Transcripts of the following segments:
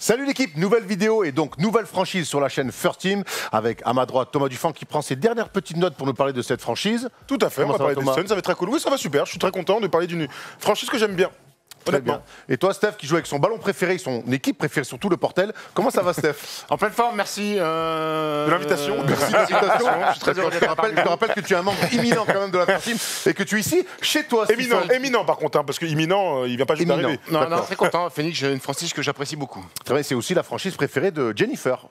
Salut l'équipe, nouvelle vidéo et donc nouvelle franchise sur la chaîne First Team avec à ma droite Thomas Dufan qui prend ses dernières petites notes pour nous parler de cette franchise. Tout à fait, Comment on va ça va, parler des Thomas? Suns, ça va être très cool. Oui, ça va super, je suis très content de parler d'une franchise que j'aime bien. Très Honnêtement. bien. Et toi Steph qui joue avec son ballon préféré, son équipe préférée surtout le Portel. Comment ça va Steph? En pleine forme, merci. De l'invitation. Merci de l'invitation. Je suis très heureux Je d'être là te rappelle que tu es un membre imminent quand même de la First Team et que tu es ici chez toi. Éminent, Stephen. éminent par contre, hein, parce que imminent, il vient pas juste Éminent. d'arriver. Non, D'accord. très content. Phoenix, j'ai une franchise que j'apprécie beaucoup. Très bien, c'est aussi la franchise préférée de Jennifer.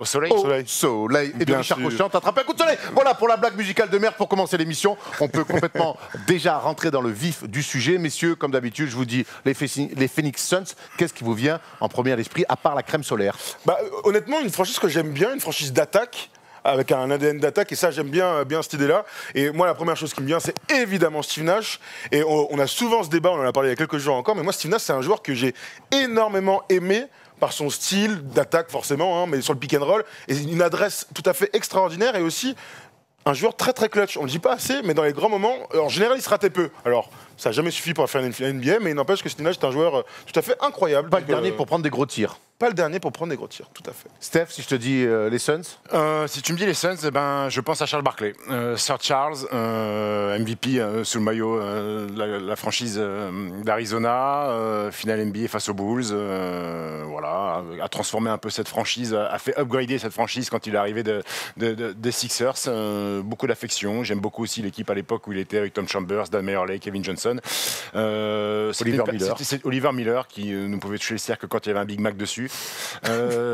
Au soleil. Au soleil. Et de Bien Richard sûr. Cochian, t'attrapes un coup de soleil. Voilà pour la blague musicale de merde pour commencer l'émission. On peut complètement déjà rentrer dans le vif du sujet. Messieurs, comme d'habitude, je vous dis, les Phoenix Suns, qu'est-ce qui vous vient en premier à l'esprit, à part la crème solaire? Honnêtement, une franchise que j'aime bien, une franchise d'attaque, avec un ADN d'attaque, et ça j'aime bien cette idée-là. Et moi la première chose qui me vient, c'est évidemment Steve Nash. Et on a souvent ce débat, on en a parlé il y a quelques jours encore, mais moi Steve Nash c'est un joueur que j'ai énormément aimé par son style d'attaque forcément, hein, mais sur le pick and roll, et une adresse tout à fait extraordinaire, et aussi un joueur très très clutch. On le dit pas assez, mais dans les grands moments, en général il se ratait peu. Alors ça n'a jamais suffi pour faire une NBA, mais il n'empêche que Steve Nash est un joueur tout à fait incroyable. Pas le Donc, dernier pour prendre des gros tirs. Pas le dernier pour prendre des gros tirs, tout à fait. Steph, si je te dis les Suns? Si tu me dis les Suns, eh ben, je pense à Charles Barkley. Sir Charles, MVP sous le maillot la franchise d'Arizona, finale NBA face aux Bulls. Voilà, a transformé un peu cette franchise, a fait upgrader cette franchise quand il est arrivé des Sixers. Beaucoup d'affection. J'aime beaucoup aussi l'équipe à l'époque où il était avec Tom Chambers, Dan Majerle, Kevin Johnson. C'est Oliver Miller qui ne pouvait toucher le cercle quand il y avait un Big Mac dessus.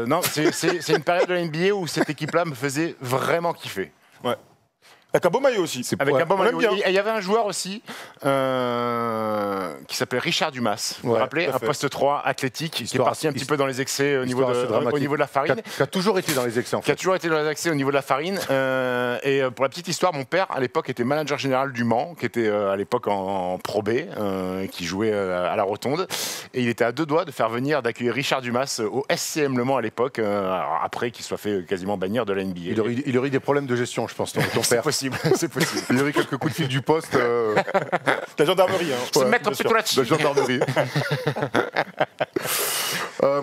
Non, c'est une période de la NBA où cette équipe-là me faisait vraiment kiffer. Ouais. Avec un beau maillot aussi. Avec un bon maillot. bien. Et il y avait un joueur aussi qui s'appelait Richard Dumas. Vous vous Ouais, rappelez, tout à un fait. poste 3 athlétique qui est Histoire- parti un petit peu dans les excès au niveau de la farine. Qui a toujours été dans les excès en Qui a fait. toujours été dans les accès au niveau de la farine. Pour la petite histoire, mon père, à l'époque, était manager général du Mans, qui était à l'époque en Pro B, qui jouait à la Rotonde. Et il était à deux doigts de faire venir, d'accueillir Richard Dumas au SCM Le Mans à l'époque, après qu'il soit fait quasiment bannir de la NBA. Il aurait eu des problèmes de gestion, je pense, ton C'est père. possible, c'est possible. Il aurait eu quelques coups de fil du poste. La gendarmerie. Hein. C'est Ouais, Maître bien sûr. Petolacci. De gendarmerie.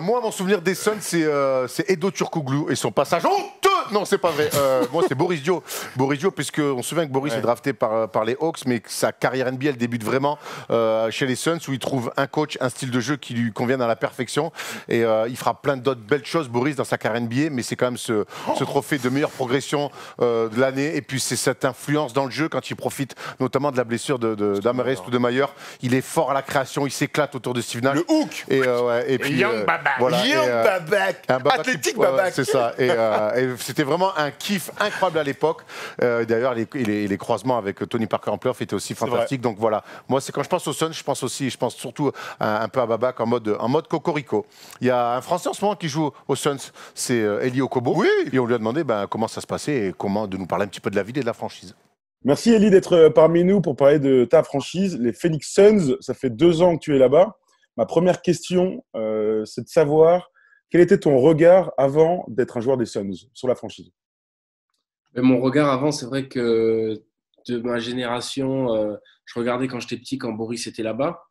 Moi, mon souvenir des Suns, c'est Edo Turkoglu et son passage honteux. Non, c'est pas vrai. Moi, c'est Boris Dio. Boris Dio, puisqu'on se souvient que Boris est drafté par les Hawks, mais que sa carrière NBA, elle débute vraiment chez les Suns, où il trouve un coach, un style de jeu qui lui convient à la perfection. Et il fera plein d'autres belles choses, Boris, dans sa carrière NBA, mais c'est quand même ce trophée de meilleure progression de l'année. Et puis, c'est cette influence dans le jeu quand il profite notamment de la blessure d'Amarest ou de Mayer. Il est fort à la création, il s'éclate autour de Steve Nash. Le hook. Et puis, Young Babac. voilà, Young et, Babac. un Babac Athlétique ouais, Babac. c'est ça. Et c'était vraiment un kiff incroyable à l'époque. D'ailleurs, les croisements avec Tony Parker en playoff étaient aussi fantastiques. Donc voilà, moi, c'est quand je pense aux Suns, je pense surtout un peu à Babac en mode cocorico. Il y a un Français en ce moment qui joue aux Suns, c'est Eli Okobo. Oui. Et on lui a demandé comment ça se passait et de nous parler un petit peu de la vie et de la franchise. Merci Elie d'être parmi nous pour parler de ta franchise, les Phoenix Suns. Ça fait 2 ans que tu es là-bas. Ma première question, c'est de savoir quel était ton regard avant d'être un joueur des Suns sur la franchise. Mais mon regard avant, c'est vrai que de ma génération, je regardais quand j'étais petit, quand Boris était là-bas.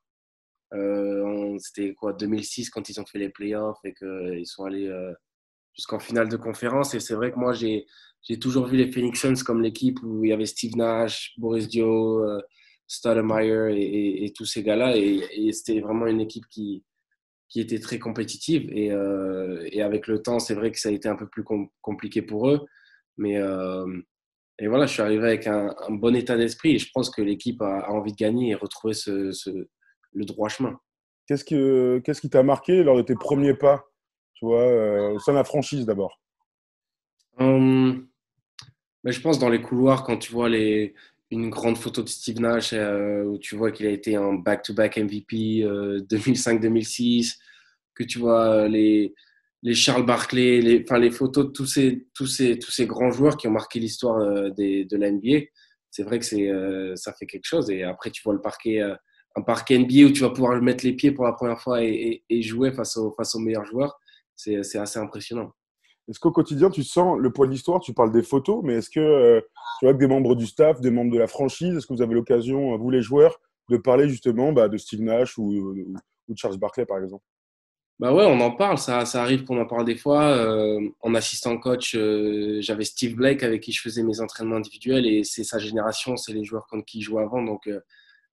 C'était quoi, 2006 quand ils ont fait les playoffs et qu'ils sont allés jusqu'en finale de conférence. Et c'est vrai que moi, j'ai toujours vu les Phoenix Suns comme l'équipe où il y avait Steve Nash, Boris Dio, Stoudemire et tous ces gars-là. Et c'était vraiment une équipe qui était très compétitive. Et avec le temps, c'est vrai que ça a été un peu plus compliqué pour eux. Mais et voilà, je suis arrivé avec un bon état d'esprit. Et je pense que l'équipe a envie de gagner et retrouver le droit chemin. Qu'est-ce qui t'a marqué lors de tes premiers pas, tu vois, au sein de la franchise d'abord? Mais je pense dans les couloirs, quand tu vois une grande photo de Steve Nash où tu vois qu'il a été en back-to-back MVP 2005-2006, que tu vois les Charles Barkley, les photos de tous ces grands joueurs qui ont marqué l'histoire de la NBA, c'est vrai que ça fait quelque chose. Et après, tu vois un parquet NBA où tu vas pouvoir mettre les pieds pour la première fois et jouer face aux meilleurs joueurs, c'est assez impressionnant. Est-ce qu'au quotidien, tu sens le poids de l'histoire? Tu parles des photos, mais est-ce que tu vois que des membres du staff, des membres de la franchise, est-ce que vous avez l'occasion, vous les joueurs, de parler justement de Steve Nash ou de Charles Barkley, par exemple? Bah ouais, on en parle, ça arrive qu'on en parle des fois. En assistant coach, j'avais Steve Blake avec qui je faisais mes entraînements individuels et c'est sa génération, c'est les joueurs contre qui il jouait avant. Donc,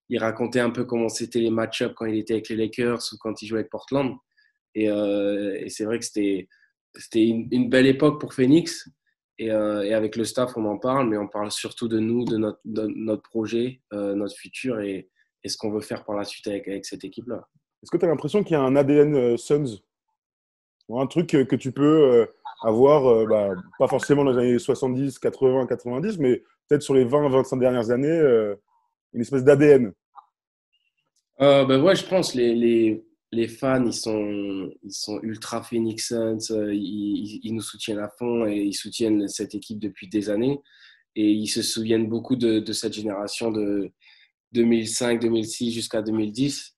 il racontait un peu comment c'était les match-ups quand il était avec les Lakers ou quand il jouait avec Portland. Et c'est vrai que c'était une belle époque pour Phoenix. Et avec le staff, on en parle, mais on parle surtout de nous, de notre projet, notre futur et ce qu'on veut faire par la suite avec cette équipe-là. Est-ce que tu as l'impression qu'il y a un ADN Suns? Un truc que tu peux avoir, pas forcément dans les années 70, 80, 90, mais peut-être sur les 20, 25 dernières années, une espèce d'ADN. Ben ouais, je pense les fans, ils sont ultra Phoenix Suns, ils nous soutiennent à fond et ils soutiennent cette équipe depuis des années. Et ils se souviennent beaucoup de cette génération de 2005, 2006 jusqu'à 2010.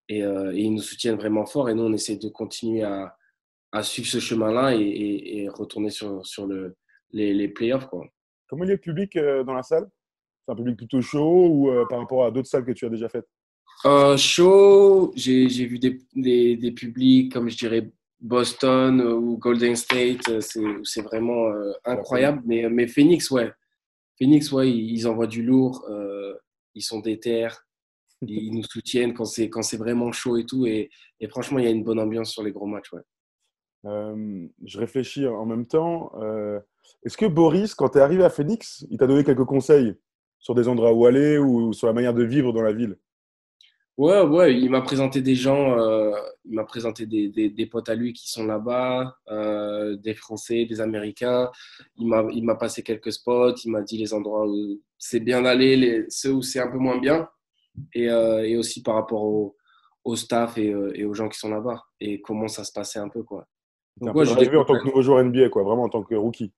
Et ils nous soutiennent vraiment fort. Et nous, on essaie de continuer à suivre ce chemin-là et retourner sur les playoffs, quoi. Comment il y a le public dans la salle? C'est un public plutôt chaud ou par rapport à d'autres salles que tu as déjà faites? Chaud, j'ai vu des publics comme je dirais Boston ou Golden State, c'est vraiment incroyable. Mais Phoenix, ouais. Phoenix, ouais, ils envoient du lourd, ils sont déter, ils nous soutiennent quand c'est vraiment chaud et tout. Et franchement, il y a une bonne ambiance sur les gros matchs, ouais. Je réfléchis en même temps. Est-ce que Boris, quand tu es arrivé à Phoenix, il t'a donné quelques conseils sur des endroits où aller ou sur la manière de vivre dans la ville? Ouais, il m'a présenté des gens, il m'a présenté des potes à lui qui sont là-bas, des Français, des Américains. Il m'a passé quelques spots, il m'a dit les endroits où c'est bien d'aller, ceux où c'est un peu moins bien, et aussi par rapport au staff et aux gens qui sont là-bas, et comment ça se passait un peu, quoi. Tu es Donc, un peu ouais, je arrivé en tant découvre. que nouveau joueur NBA, quoi, vraiment en tant que rookie.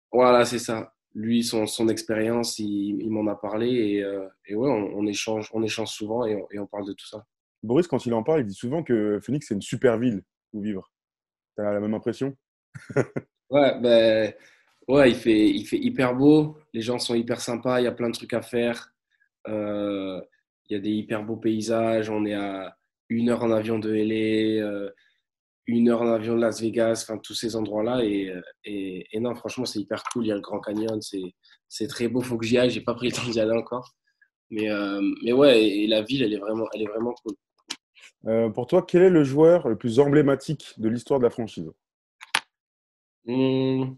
Voilà, c'est ça. Lui, son expérience, il m'en a parlé, et ouais, on échange souvent et on parle de tout ça. Boris, quand il en parle, il dit souvent que Phoenix, c'est une super ville où vivre. Tu as la même impression? Ouais, ben, ouais, il fait hyper beau, les gens sont hyper sympas, il y a plein de trucs à faire. Euh, il y a des hyper beaux paysages, on est à 1 heure en avion de LA, 1 heure en avion de Las Vegas, enfin tous ces endroits-là. Et non, franchement, c'est hyper cool. Il y a le Grand Canyon, c'est très beau, faut que j'y aille, j'ai pas pris le temps d'y aller encore. Mais ouais, et la ville, elle est vraiment cool. Pour toi, quel est le joueur le plus emblématique de l'histoire de la franchise? Hum,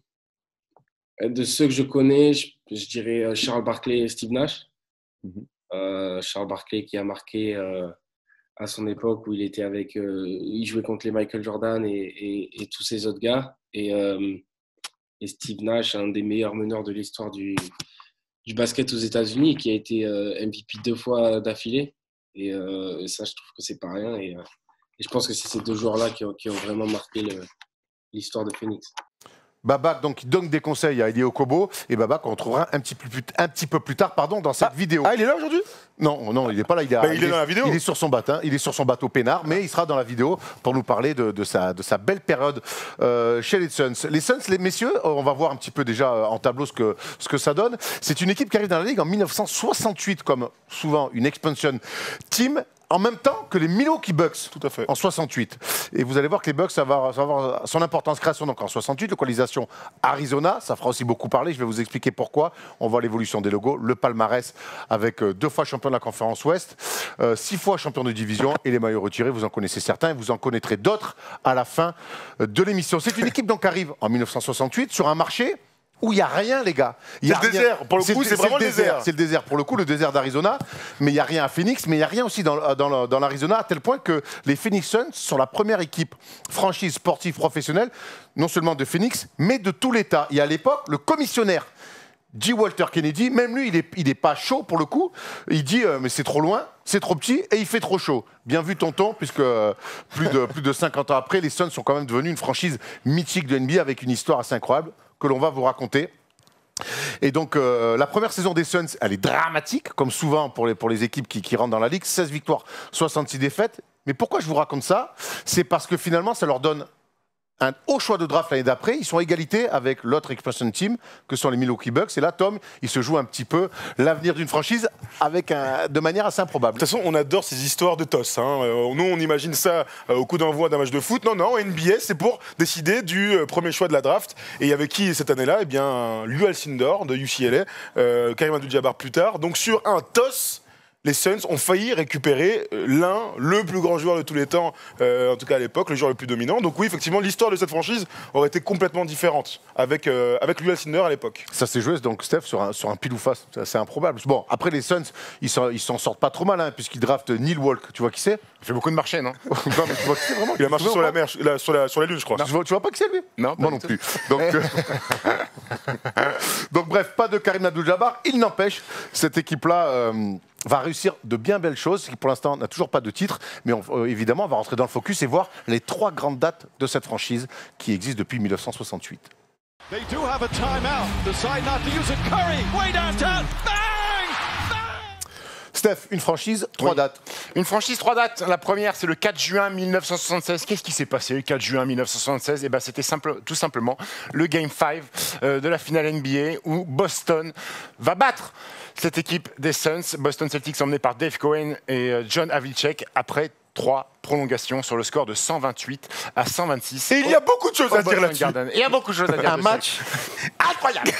de ceux que je connais, je dirais Charles Barkley et Steve Nash. Mhm. Charles Barkley qui a marqué à son époque où il jouait contre les Michael Jordan et tous ces autres gars. Et Steve Nash, un des meilleurs meneurs de l'histoire du basket aux États-Unis, qui a été MVP 2 fois d'affilée. Et ça, je trouve que c'est pas rien. Et je pense que c'est ces 2 joueurs-là qui ont vraiment marqué l'histoire de Phoenix. Babac, donc, il donne des conseils à Elie Okobo. Et Babac, on retrouvera un petit peu plus tard dans cette vidéo. Ah, il est là aujourd'hui? Non, il n'est pas là. Il est dans la vidéo. Il est sur son bateau, il est sur son bateau peinard, mais il sera dans la vidéo pour nous parler de sa belle période chez les Suns. Les Suns, les messieurs, on va voir un petit peu déjà en tableau ce que ça donne. C'est une équipe qui arrive dans la Ligue en 1968, comme souvent une expansion team. En même temps que les Milwaukee Bucks, Tout à fait. en 68. Et vous allez voir que les Bucks, ça va avoir son importance. Création donc en 68, localisation Arizona, ça fera aussi beaucoup parler. Je vais vous expliquer pourquoi. On voit l'évolution des logos, le palmarès avec 2 fois champion de la conférence Ouest, 6 fois champion de division et les maillots retirés. Vous en connaissez certains et vous en connaîtrez d'autres à la fin de l'émission. C'est une équipe donc qui arrive en 1968 sur un marché où il n'y a rien, les gars. C'est le désert. Pour le coup, c'est vraiment le désert. C'est le désert, pour le coup, le désert d'Arizona. Mais il n'y a rien à Phoenix, mais il n'y a rien aussi dans l'Arizona, à tel point que les Phoenix Suns sont la première équipe franchise sportive professionnelle, non seulement de Phoenix, mais de tout l'État. Il y a à l'époque le commissionnaire J. Walter Kennedy, même lui, il n'est pas chaud pour le coup. Il dit mais c'est trop loin, c'est trop petit et il fait trop chaud. Bien vu, tonton, puisque plus de 50 ans après, les Suns sont quand même devenus une franchise mythique de NBA avec une histoire assez incroyable que l'on va vous raconter. Et donc, la première saison des Suns, elle est dramatique, comme souvent pour les équipes qui rentrent dans la Ligue. 16 victoires, 66 défaites. Mais pourquoi je vous raconte ça? C'est parce que finalement, ça leur donne un haut choix de draft l'année d'après. Ils sont à égalité avec l'autre expansion team que sont les Milwaukee Bucks. Et là, Tom, il se joue un petit peu l'avenir d'une franchise de manière assez improbable. De toute façon, on adore ces histoires de toss. Nous, on imagine ça au coup d'envoi d'un match de foot. Non, NBA, c'est pour décider du premier choix de la draft. Et il y avait qui cette année-là? Eh bien, Lew Alcindor de UCLA, Kareem Abdul-Jabbar plus tard. Donc sur un toss, les Suns ont failli récupérer le plus grand joueur de tous les temps, en tout cas à l'époque, le joueur le plus dominant. Donc oui, effectivement, l'histoire de cette franchise aurait été complètement différente avec Lew Alcindor à l'époque. Ça s'est joué, donc, Steph, sur un pile ou face. C'est improbable. Bon, après, les Suns, ils s'en sortent pas trop mal, puisqu'ils draftent Neil Walk. Tu vois qui c'est? Il fait beaucoup de marché, non? Non, mais tu vois qui c'est vraiment? Il a marché sur la mer, sur la lune, je crois. Tu vois pas qui c'est, lui? Non, moi non plus. Donc, donc bref, pas de Kareem Abdul-Jabbar. Il n'empêche, cette équipe-là va réussir de bien belles choses, qui pour l'instant n'a toujours pas de titre, mais évidemment on va rentrer dans le focus et voir les 3 grandes dates de cette franchise qui existe depuis 1968. They do have a timeout. Decide not to use it. Curry, way downtown. Bang! Steph, une franchise, 3 dates. Une franchise, 3 dates. La première, c'est le 4 juin 1976. Qu'est-ce qui s'est passé le 4 juin 1976? Eh ben, c'était tout simplement le Game 5 de la finale NBA où Boston va battre cette équipe des Suns. Boston Celtics emmené par Dave Cohen et John Havlicek après 3 prolongations sur le score de 128 à 126. Et il y a beaucoup de choses à dire là-dessus. Il y a beaucoup de choses à dire. Un match incroyable.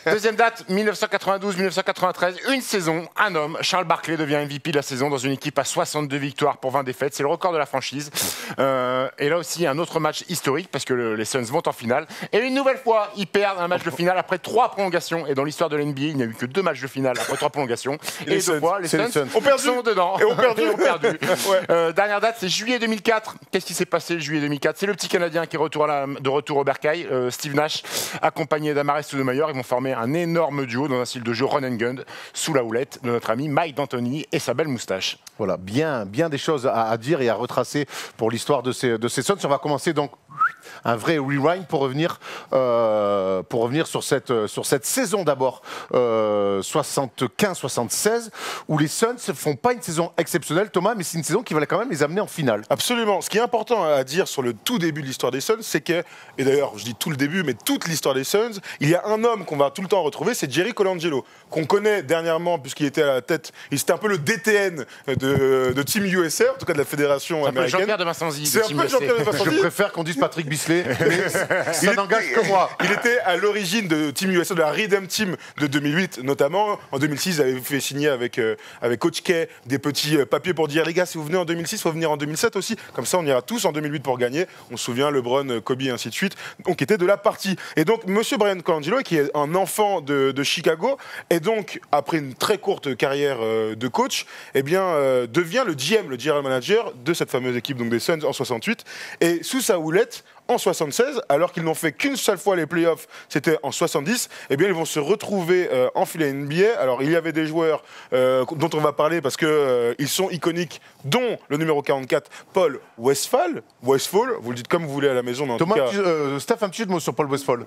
Deuxième date, 1992-1993. Une saison, un homme, Charles Barkley, devient MVP de la saison dans une équipe à 62 victoires pour 20 défaites. C'est le record de la franchise. Et là aussi, un autre match historique parce que les Suns vont en finale. Et une nouvelle fois, ils perdent un match de finale après 3 prolongations. Et dans l'histoire de l'NBA, il n'y a eu que 2 matchs de finale après 3 prolongations. Et 2 fois, les Suns sont dedans. Et ont perdu. Ouais. Dernière date, c'est juillet 2004. Qu'est-ce qui s'est passé juillet 2004? C'est le petit Canadien qui est de retour au bercail, Steve Nash, accompagné d'Amar'e Stoudemire. Ils vont former un énorme duo dans un style de jeu run and gun sous la houlette de notre ami Mike D'Antoni et sa belle moustache. Voilà, bien des choses à dire et à retracer pour l'histoire de ces Suns. On va commencer donc un vrai rewind pour revenir sur cette saison d'abord 75-76 où les Suns ne font pas une saison exceptionnelle, Thomas, mais c'est une saison qui va quand même les amener en finale. Absolument. Ce qui est important à dire sur le tout début de l'histoire des Suns, c'est que, et d'ailleurs je dis tout le début, mais toute l'histoire des Suns, il y a un homme qu'on va tout le temps retrouver, c'est Jerry Colangelo, qu'on connaît dernièrement puisqu'il était à la tête, c'était un peu le DTN de Team USA, en tout cas de la fédération américaine. Jean-Pierre de Vincenzi. C'est un peu Jean-Pierre de Vincenzi. Je préfère qu'on dise Patrick Bisley, mais ça n'engage que moi. Il était à l'origine de Team USA, de la Redeem Team de 2008 notamment. En 2006, il avait fait signer avec Coach K des petits papiers pour dire les gars, si vous venez en 2006, il faut venir en 2007 aussi. Comme ça, on ira tous en 2008 pour gagner. On se souvient, LeBron, Kobe, et ainsi de suite. Donc, était de la partie. Et donc, Monsieur Brian Colangelo, qui est un enfant de Chicago, et donc, après une très courte carrière de coach, eh bien, devient le GM, le general manager de cette fameuse équipe donc des Suns en 68. Et sous sa houlette, en 76, alors qu'ils n'ont fait qu'une seule fois les playoffs, c'était en 70, eh bien ils vont se retrouver en finale NBA. Alors il y avait des joueurs dont on va parler parce que ils sont iconiques, dont le numéro 44, Paul Westphal, vous le dites comme vous voulez à la maison. Mais en Thomas, tout cas, Steph, un petit jeu de mots sur Paul Westphal.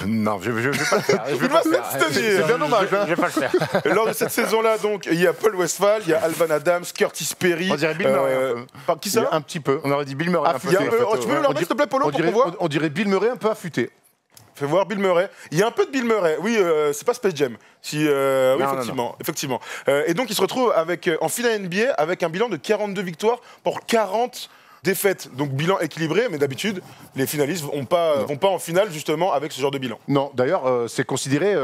Non, je vais pas le faire. Il va s'abstenir. C'est bien dommage. Je vais pas le faire. Lors de cette saison-là, donc, il y a Paul Westphal, il y a Alvan Adams, Curtis Perry. On dirait Bill Murray. Qui ça? Un petit peu. On aurait dit Bill Murray. Ah, un peu. il y a un peu, Tu peux me le remettre, s'il te plaît, Polo, pour qu'on voit? On dirait Bill Murray un peu affûté. Fais voir Bill Murray. Il y a un peu de Bill Murray. Oui, c'est pas Space Jam. Oui, effectivement. Et donc, il se retrouve en finale NBA avec un bilan de 42 victoires pour 40 défaite, donc bilan équilibré, mais d'habitude, les finalistes vont pas en finale justement avec ce genre de bilan. Non, d'ailleurs, c'est considéré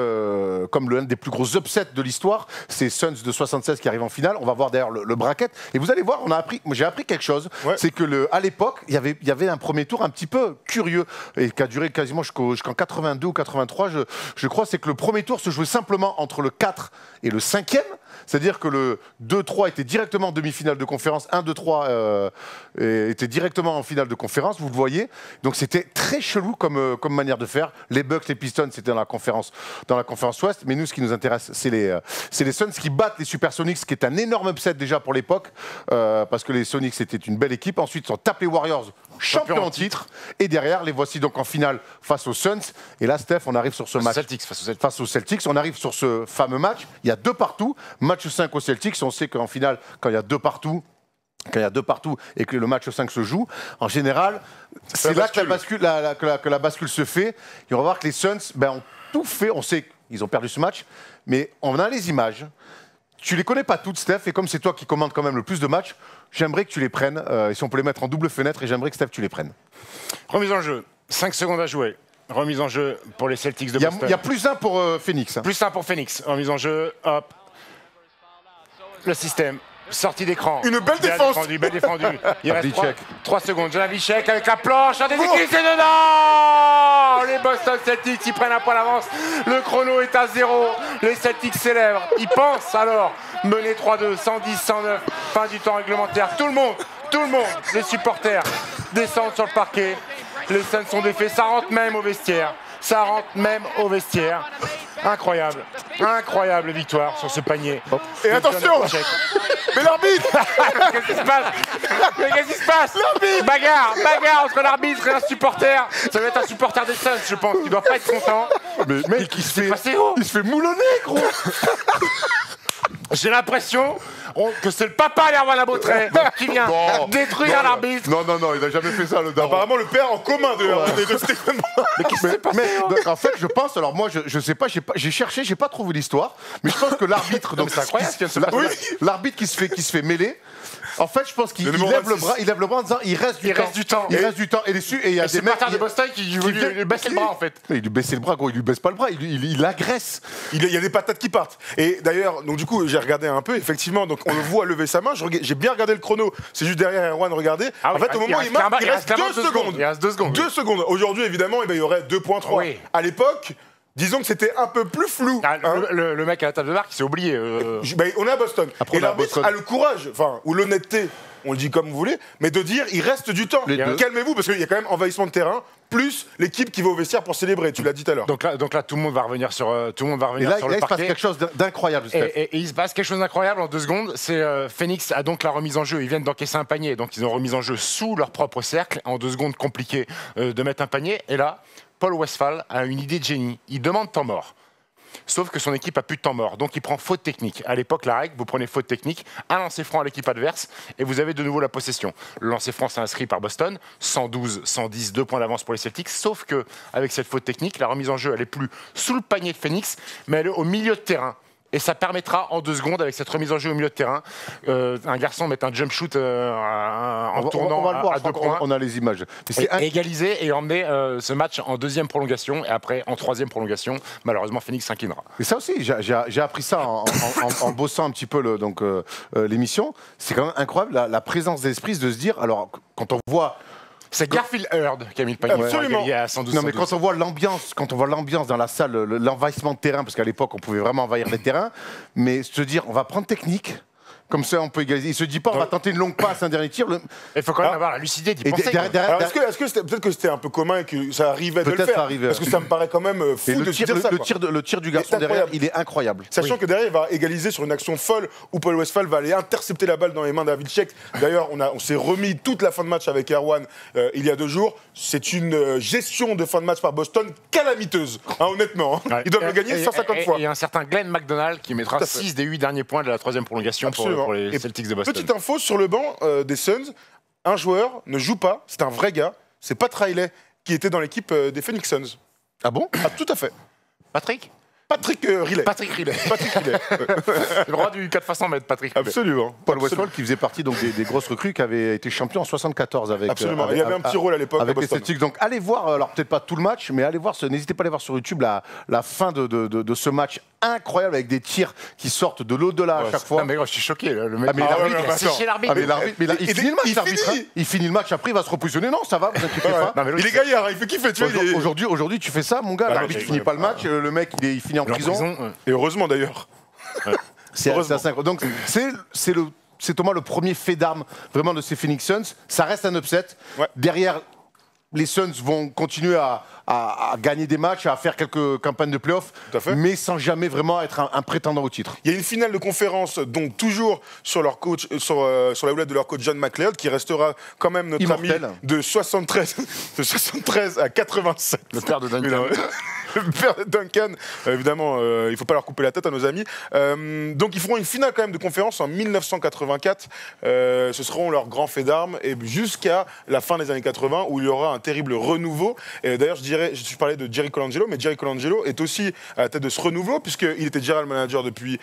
comme l'un des plus gros upsets de l'histoire. C'est Suns de 76 qui arrive en finale. On va voir d'ailleurs le bracket. Et vous allez voir, j'ai appris quelque chose. Ouais. C'est que à l'époque, il y avait un premier tour un petit peu curieux et qui a duré quasiment jusqu'en 82 ou 83, je crois. C'est que le premier tour se jouait simplement entre le 4 et le 5e. C'est-à-dire que le 2-3 était directement en demi-finale de conférence, 1-2-3 était directement en finale de conférence, vous le voyez. Donc c'était très chelou comme manière de faire. Les Bucks, les Pistons, c'était dans la conférence Ouest. Mais nous, ce qui nous intéresse, c'est les Suns qui battent les Supersonics, ce qui est un énorme upset déjà pour l'époque, parce que les Sonics, c'était une belle équipe. Ensuite, ils ont tapé les Warriors, champions en titre. Et derrière, les voici donc en finale face aux Suns. Et là, Steph, on arrive sur ce match. Face aux Celtics. On arrive sur ce fameux match. Il y a 2 partout. Match 5 aux Celtics, on sait qu'en finale, quand il y a 2 partout, quand il y a 2 partout et que le match 5 se joue, en général, c'est là que la bascule se fait. Et on va voir que les Suns ont tout fait. On sait qu'ils ont perdu ce match, mais on a les images. Tu les connais pas toutes, Steph, et comme c'est toi qui commandes quand même le plus de matchs, j'aimerais que tu les prennes. Et si on peut les mettre en double fenêtre, et j'aimerais que Steph, tu les prennes. Remise en jeu, 5 secondes à jouer. Remise en jeu pour les Celtics de Boston. Il y a plus 1 pour Phoenix. Plus 1 pour Phoenix. Remise en jeu, hop. Le système. Sortie d'écran. Une belle défense. Belle défendue. Il reste Havlicek. 3 secondes. Havlicek avec la planche. Un des équipes, c'est dedans. Les Boston Celtics, ils prennent un point d'avance. Le chrono est à 0. Les Celtics célèbrent. Ils pensent alors mener 3-2, 110-109. Fin du temps réglementaire. Tout le monde, les supporters descendent sur le parquet. Les Suns sont défaits. Ça rentre même au vestiaire. Incroyable victoire sur ce panier. Et attention. Mais l'arbitre. Qu'est-ce qui se passe Bagarre entre l'arbitre et un supporter. Ça va être un supporter des Suns, je pense. Il doit pas être content. Mais mec, il se fait moulonner, gros. J'ai l'impression que c'est le papa d'Erwan Labotré qui vient détruire l'arbitre. Non, il n'a jamais fait ça, le daron. Apparemment, le père en commun de Stéphane. Mais qu'est-ce qui s'est passé en fait, je pense, alors moi, je sais pas, j'ai cherché, j'ai pas trouvé l'histoire, mais je pense que l'arbitre, donc c'est incroyable ce qui vient de se passer. l'arbitre qui se fait mêler. En fait, je pense qu'il lève le bras en disant il reste du temps. Et dessus, et il y a des mecs de Boston qui lui baissent le bras en fait. Il lui baisse le bras, gros, il lui baisse pas le bras, il agresse. Il y a des patates qui partent. Et d'ailleurs, donc du coup, j'ai regardé un peu, effectivement, donc on le voit lever sa main. J'ai bien regardé le chrono, c'est juste derrière Erwan, regardez. En fait, au moment où il marque, il reste 2 secondes. Il reste 2 secondes. 2 secondes. Aujourd'hui, évidemment, il y aurait 2.3. Oui. À l'époque, disons que c'était un peu plus flou. Le mec à la table de marque, il s'est oublié. On est à Boston. Après, et l'arbitre a le courage, ou l'honnêteté, on le dit comme vous voulez, mais de dire il reste du temps. Calmez-vous, parce qu'il y a quand même envahissement de terrain, plus l'équipe qui va au vestiaire pour célébrer, tu l'as dit tout à l'heure. Donc là, tout le monde va revenir sur le parquet. Et là, il se passe quelque chose d'incroyable, Steph. Et il se passe quelque chose d'incroyable en 2 secondes. C'est Phoenix a donc la remise en jeu. Ils viennent d'encaisser un panier, donc ils ont remis en jeu sous leur propre cercle. En 2 secondes, compliqué de mettre un panier. Et là, Paul Westphal a une idée de génie. Il demande temps mort. Sauf que son équipe a plus de temps mort, donc il prend faute technique. À l'époque, la règle, vous prenez faute technique, un lancer franc à l'équipe adverse, et vous avez de nouveau la possession. Le lancer franc s'est inscrit par Boston, 112, 110, 2 points d'avance pour les Celtics, sauf que avec cette faute technique, la remise en jeu, elle est plus sous le panier de Phoenix, mais elle est au milieu de terrain. Et ça permettra en 2 secondes, avec cette remise en jeu au milieu de terrain, un garçon met un jump shoot en tournant on va le voir, à 2 points. On a les images. Égaliser et emmener ce match en 2e prolongation. Et après, en 3e prolongation, malheureusement, Phoenix s'inclinera. Et ça aussi, j'ai appris ça en bossant un petit peu l'émission. C'est quand même incroyable la présence d'esprit de se dire, alors quand on voit... C'est Garfield Heard qui a mis le panier. Absolument. Il y a 112, Non, mais 112. quand on voit l'ambiance dans la salle, l'envahissement de terrain, parce qu'à l'époque, on pouvait vraiment envahir les terrains, mais se dire, on va prendre technique, comme ça, on peut égaliser. Il se dit pas, on va tenter une longue passe, un dernier tir. Il faut quand même avoir la lucidité d'y penser. Alors, est-ce que peut-être que c'était un peu commun et que ça arrivait de le faire, parce que ça me paraît quand même fou de dire ça. Le tir du garçon derrière, il est incroyable. Sachant que derrière, il va égaliser sur une action folle où Paul Westphal va aller intercepter la balle dans les mains d'Havlicek. D'ailleurs, on s'est remis toute la fin de match avec Erwan il y a 2 jours. C'est une gestion de fin de match par Boston calamiteuse, honnêtement. Ils doivent le gagner 150 fois. Il y a un certain Glenn McDonald qui mettra 6 des 8 derniers points de la 3e prolongation pour les Celtics de Boston. Petite info sur le banc des Suns, un joueur ne joue pas, c'est un vrai gars, c'est Pat Riley qui était dans l'équipe des Phoenix Suns. Ah bon? Ah, tout à fait. Patrick Riley. Patrick Riley. Le roi du 4 x 100 mètres, Patrick Riley. Absolument. Paul Westphal qui faisait partie donc, des grosses recrues, qui avait été champion en 74 avec. Absolument. Il y avait un petit rôle à l'époque avec à les Boston. Celtics. Donc allez voir, alors peut-être pas tout le match, mais allez voir, n'hésitez pas à aller voir sur YouTube la fin de ce match incroyable avec des tirs qui sortent de l'au-delà à chaque fois. Non, mais je suis choqué. Le mec, mais l'arbitre, il a séché l'arbitre. Il finit le match, l'arbitre. Il finit le match, après il va se repositionner. Non, ça va, vous inquiétez pas. Non, mais Il est gaillard, il fait kiffer. Aujourd'hui, tu fais ça, mon gars. L'arbitre finit pas le match, le mec il finit en prison. Et heureusement d'ailleurs. C'est incroyable. Donc c'est Thomas le premier fait d'armes vraiment de ces Phoenix Suns. Ça reste un upset. Ouais. Derrière, les Suns vont continuer à à gagner des matchs, à faire quelques campagnes de playoffs, mais sans jamais vraiment être un prétendant au titre. Il y a une finale de conférence, donc toujours sur leur coach, sur la houlette de leur coach John McLeod, qui restera quand même notre Immortel. ami de 73 à 87. Le père de Duncan. Le père de Duncan, évidemment, il ne faut pas leur couper la tête à nos amis. Donc ils feront une finale quand même de conférence en 1984. Ce seront leurs grands faits d'armes et jusqu'à la fin des années 80 où il y aura un terrible renouveau. D'ailleurs, je parlais de Jerry Colangelo, mais Jerry Colangelo est aussi à la tête de ce renouveau puisqu'il était general manager depuis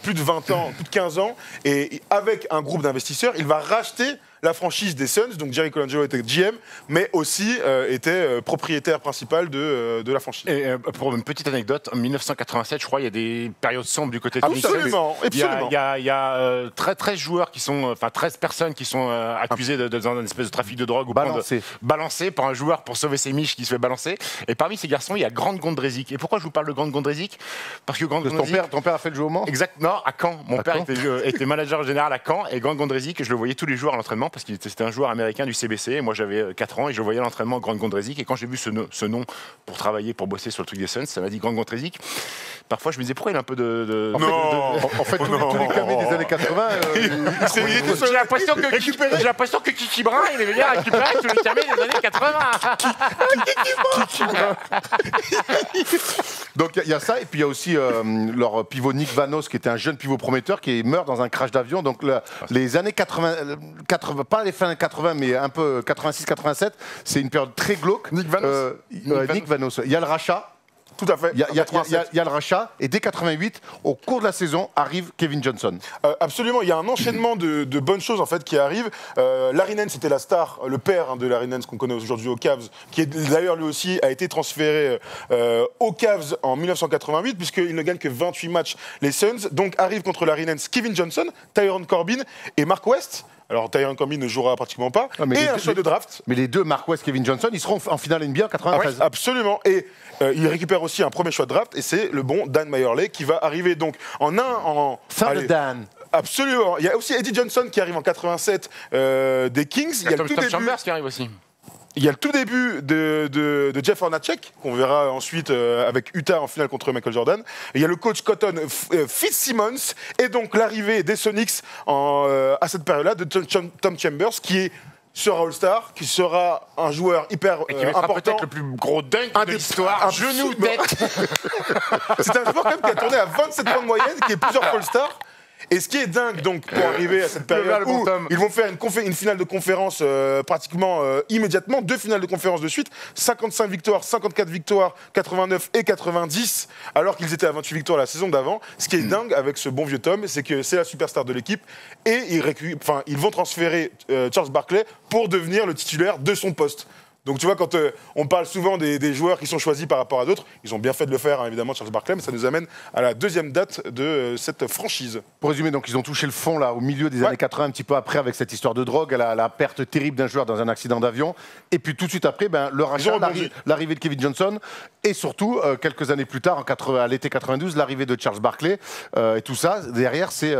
plus de 20 ans, plus de 15 ans. Et avec un groupe d'investisseurs, il va racheter la franchise des Suns. Donc Jerry Colangelo était GM, mais aussi était propriétaire principal de la franchise. Et pour une petite anecdote, en 1987, je crois, il y a des périodes sombres du côté de Absolument, absolument. Il y a 13 joueurs qui sont, enfin 13 personnes qui sont accusées dans une espèce de trafic de drogue ou balancées par un joueur pour sauver ses miches qui se fait balancer. Et parmi ces garçons, il y a Grant Gondrezic. Et pourquoi je vous parle de Grant Gondrezic? Parce que ton père a fait le jeu au Mans. Exact, non, à Caen. Mon père était manager général à Caen et Grant Gondrezic, je le voyais tous les jours à l'entraînement parce qu'il c'était un joueur américain du CBC. Et moi, j'avais 4 ans et je le voyais à l'entraînement, Grant Gondrezic. Et quand j'ai vu ce nom pour travailler, pour bosser sur le truc des Suns, ça m'a dit Grant Gondrezic. Parfois, je me disais, pourquoi il a un peu de... En fait, tous les camés des années 80... J'ai l'impression que Kiki Brun, il est venu récupérer tous les camés des années 80. Donc, il y a ça. Et puis, il y a aussi leur pivot Nick Vanos, qui était un jeune pivot prometteur, qui meurt dans un crash d'avion. Donc, les années 80, pas les fins 80, mais un peu 86-87, c'est une période très glauque. Nick Vanos. Nick Vanos. Il y a le rachat. Tout à fait. Il y a le rachat. Et dès 88, au cours de la saison, arrive Kevin Johnson. Absolument. Il y a un enchaînement de bonnes choses en fait qui arrivent. Larry Nance était la star, le père de Larry Nance qu'on connaît aujourd'hui aux Cavs, qui est d'ailleurs lui aussi a été transféré aux Cavs en 1988 puisqu'il ne gagne que 28 matchs les Suns. Donc arrive contre Larry Nance Kevin Johnson, Tyrone Corbin et Mark West. Alors Tyrone Corbin ne jouera pratiquement pas. Et un choix de draft. Mais les deux, Mark West, Kevin Johnson, ils seront en finale NBA en 93. Ouais, absolument. Et il récupère aussi un premier choix de draft et c'est le bon Dan Meyerley qui va arriver donc Fin de Dan. Absolument. Il y a aussi Eddie Johnson qui arrive en 87 des Kings. Il y a Tom Chambers qui arrive aussi. Il y a le tout début de Jeff Hornacek, qu'on verra ensuite avec Utah en finale contre Michael Jordan. Et il y a le coach Cotton Fitzsimmons, et donc l'arrivée des Sonics à cette période-là de Tom Chambers, qui sera All-Star, qui sera un joueur hyper et qui mettra important. Peut-être le plus gros dunk de l'histoire. Genou, tête. C'est un joueur quand même qui a tourné à 27 points de moyenne, qui est plusieurs All-Star. Et ce qui est dingue, donc, pour arriver à cette période où ils vont faire une finale de conférence pratiquement immédiatement, 2 finales de conférence de suite, 55 victoires, 54 victoires, 89 et 90, alors qu'ils étaient à 28 victoires la saison d'avant. Ce qui est dingue avec ce bon vieux Tom, c'est que c'est la superstar de l'équipe et ils vont transférer Charles Barkley pour devenir le titulaire de son poste. Donc tu vois, quand on parle souvent des joueurs qui sont choisis par rapport à d'autres, ils ont bien fait de le faire, hein, évidemment, Charles Barkley, mais ça nous amène à la deuxième date de cette franchise. Pour résumer, donc ils ont touché le fond là, au milieu des années 80, un petit peu après, avec cette histoire de drogue, la perte terrible d'un joueur dans un accident d'avion. Et puis tout de suite après, le rachat, l'arrivée de Kevin Johnson, et surtout, quelques années plus tard, à l'été 92, l'arrivée de Charles Barkley. Et tout ça, derrière, c'est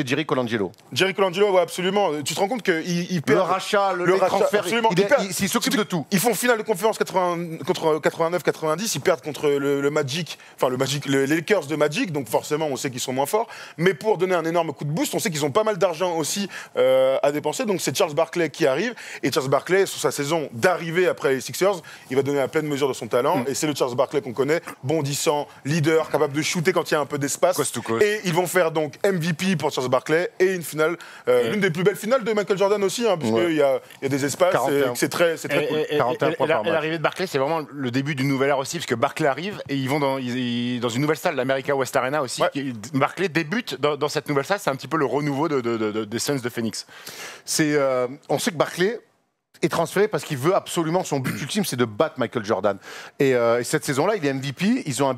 Jerry Colangelo. Jerry Colangelo, ouais, absolument. Tu te rends compte qu'il perd... Le rachat, le transfert, il s'occupe de tout. Ils font finale de conférence contre 89-90, ils perdent contre le Magic, enfin les Lakers de Magic, donc forcément on sait qu'ils sont moins forts. Mais pour donner un énorme coup de boost, on sait qu'ils ont pas mal d'argent aussi à dépenser. Donc c'est Charles Barkley qui arrive. Et Charles Barkley, sur sa saison d'arrivée après les Sixers, il va donner la pleine mesure de son talent. Et c'est le Charles Barkley qu'on connaît, bondissant, leader, capable de shooter quand il y a un peu d'espace. Coast to coast. Et ils vont faire donc MVP pour Charles Barkley et une finale, l'une des plus belles finales de Michael Jordan aussi, hein, puisqu'il y a des espaces et c'est très cool. Et l'arrivée de Barkley, c'est vraiment le début d'une nouvelle ère aussi, parce que Barkley arrive et ils vont dans une nouvelle salle, l'America West Arena aussi. Ouais. Barkley débute dans cette nouvelle salle, c'est un petit peu le renouveau des Suns de Phoenix. On sait que Barkley est transféré parce qu'il veut absolument, son but ultime, c'est de battre Michael Jordan. Et cette saison-là, il est MVP, ils ont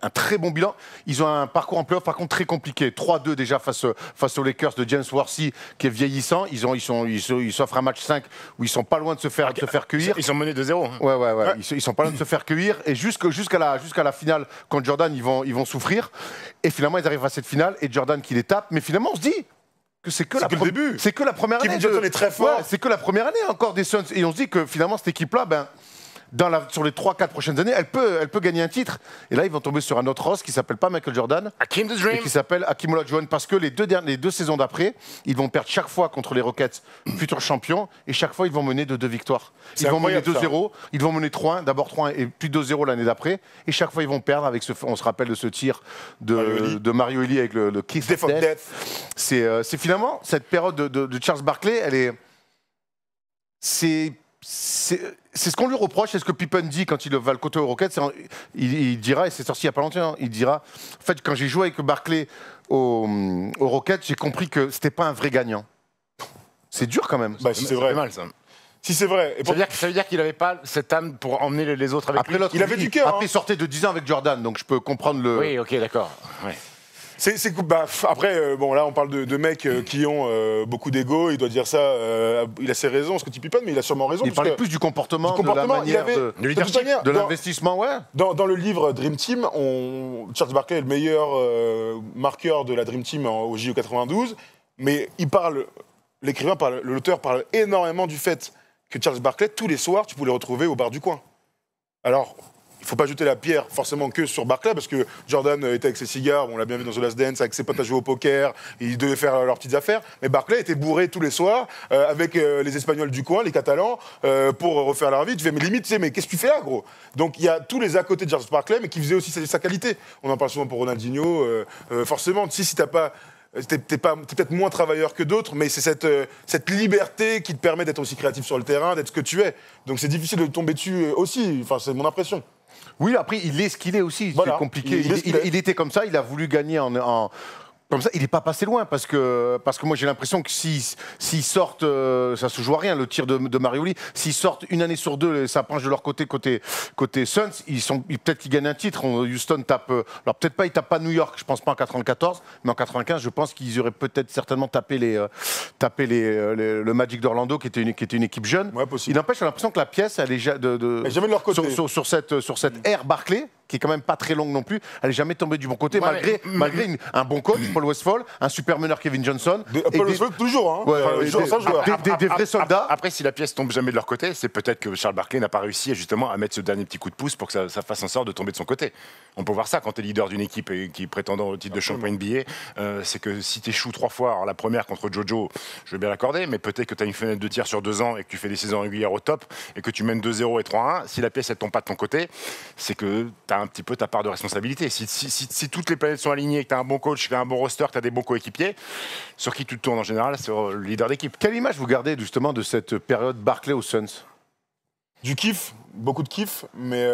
un très bon bilan. Ils ont un parcours en playoff par contre très compliqué. 3-2 déjà face aux Lakers de James Worthy qui est vieillissant. Ils s'offrent un match 5 où ils sont pas loin de se faire cueillir. Ils sont menés de 0. Hein. Ouais. Ils sont pas loin de se faire cueillir. Et jusqu'à la finale contre Jordan, ils vont souffrir. Et finalement, ils arrivent à cette finale et Jordan qui les tape. Mais finalement, on se dit que c'est que le début. C'est que la première année. Kevin Johnson est très fort. Ouais, c'est que la première année encore des Suns. Et on se dit que finalement, cette équipe-là, sur les 3-4 prochaines années, elle peut gagner un titre. Et là, ils vont tomber sur un autre Ross qui s'appelle pas Michael Jordan, Hakeem the Dream. et qui s'appelle Hakeem Olajuwon, parce que les deux saisons d'après, ils vont perdre chaque fois contre les Rockets, futurs champions, et chaque fois, ils vont mener de 2 victoires. Ils vont mener 2-0, ils vont mener 3-1, d'abord 3-1 et puis 2-0 l'année d'après, et chaque fois, ils vont perdre avec on se rappelle de ce tir de Mario Elie avec le kiss of death. C'est finalement, cette période de Charles Barkley, elle est... C'est ce qu'on lui reproche, c'est ce que Pippen dit quand il va le côté aux Rockets. Il dira, et c'est sorti il n'y a pas longtemps, il dira, en fait, quand j'ai joué avec Barkley aux Rockets, j'ai compris que c'était pas un vrai gagnant. C'est dur quand même. Bah, si c'est vrai. Mal, ça. Si c'est vrai. Et Ça veut dire qu'il n'avait pas cette âme pour emmener les autres avec lui. Il avait du cœur. Après, il sortait de 10 ans avec Jordan, donc je peux comprendre le... Oui, ok, d'accord. Ouais. Après, bon, là, on parle de mecs qui ont beaucoup d'ego. Il doit dire ça. Il a ses raisons, ce que tu Pippen, mais il a sûrement raison. Il parlait plus du comportement, de la manière, de l'investissement, ouais. Dans le livre Dream Team, Charles Barkley est le meilleur marqueur de la Dream Team au JO 92, mais l'auteur parle énormément du fait que Charles Barkley, tous les soirs, tu pouvais le retrouver au bar du coin. Alors, il ne faut pas jeter la pierre forcément que sur Barkley, parce que Jordan était avec ses cigares, on l'a bien vu dans The Last Dance, avec ses potes à jouer au poker, ils devaient faire leurs petites affaires, mais Barkley était bourré tous les soirs avec les Espagnols du coin, les Catalans, pour refaire leur vie. Tu fais, mais limite, tu sais, mais qu'est-ce que tu fais là, gros? Donc il y a tous les à côté de Charles Barkley, mais qui faisait aussi sa qualité. On en parle souvent pour Ronaldinho, forcément, si t'as pas... T'es peut-être moins travailleur que d'autres, mais c'est cette liberté qui te permet d'être aussi créatif sur le terrain, d'être ce que tu es. Donc c'est difficile de tomber dessus aussi, enfin, c'est mon impression. Oui, après, il est ce qu'il est aussi. Voilà. C'est compliqué. Il était comme ça, il a voulu gagner comme ça, il n'est pas passé loin, parce que moi j'ai l'impression que s'ils sortent, ça se joue à rien, le tir de Marioli, s'ils sortent une année sur deux, ça penche de leur côté Suns, peut-être qu'ils gagnent un titre. Houston tape, alors peut-être pas, ils tapent pas New York, je pense pas en 94, mais en 95, je pense qu'ils auraient peut-être certainement tapé le Magic d'Orlando, qui était une équipe jeune. Ouais, possible. Il n'empêche, j'ai l'impression que la pièce, elle est jamais de leur côté. Sur cette ère Barkley, qui est quand même pas très longue non plus, elle est jamais tombée du bon côté, malgré un bon coach, Paul Westphal, un super meneur Kevin Johnson. Paul Westphal toujours, hein. Des vrais soldats. Après, si la pièce tombe jamais de leur côté, c'est peut-être que Charles Barkley n'a pas réussi justement à mettre ce dernier petit coup de pouce pour que ça fasse en sorte de tomber de son côté. On peut voir ça quand tu es leader d'une équipe et qui est prétendant au titre de champion NBA, c'est que si tu échoues 3 fois, alors la première contre Jojo, je vais bien l'accorder, mais peut-être que tu as une fenêtre de tir sur 2 ans et que tu fais des saisons régulières au top et que tu mènes 2-0 et 3-1, si la pièce elle tombe pas de ton côté, c'est que tu as un petit peu ta part de responsabilité. Si toutes les planètes sont alignées, que tu as un bon coach, que tu as un bon roster, que tu as des bons coéquipiers, sur qui tu te tournes en général, c'est le leader d'équipe. Quelle image vous gardez justement de cette période Barkley aux Suns? Du kiff, beaucoup de kiff, mais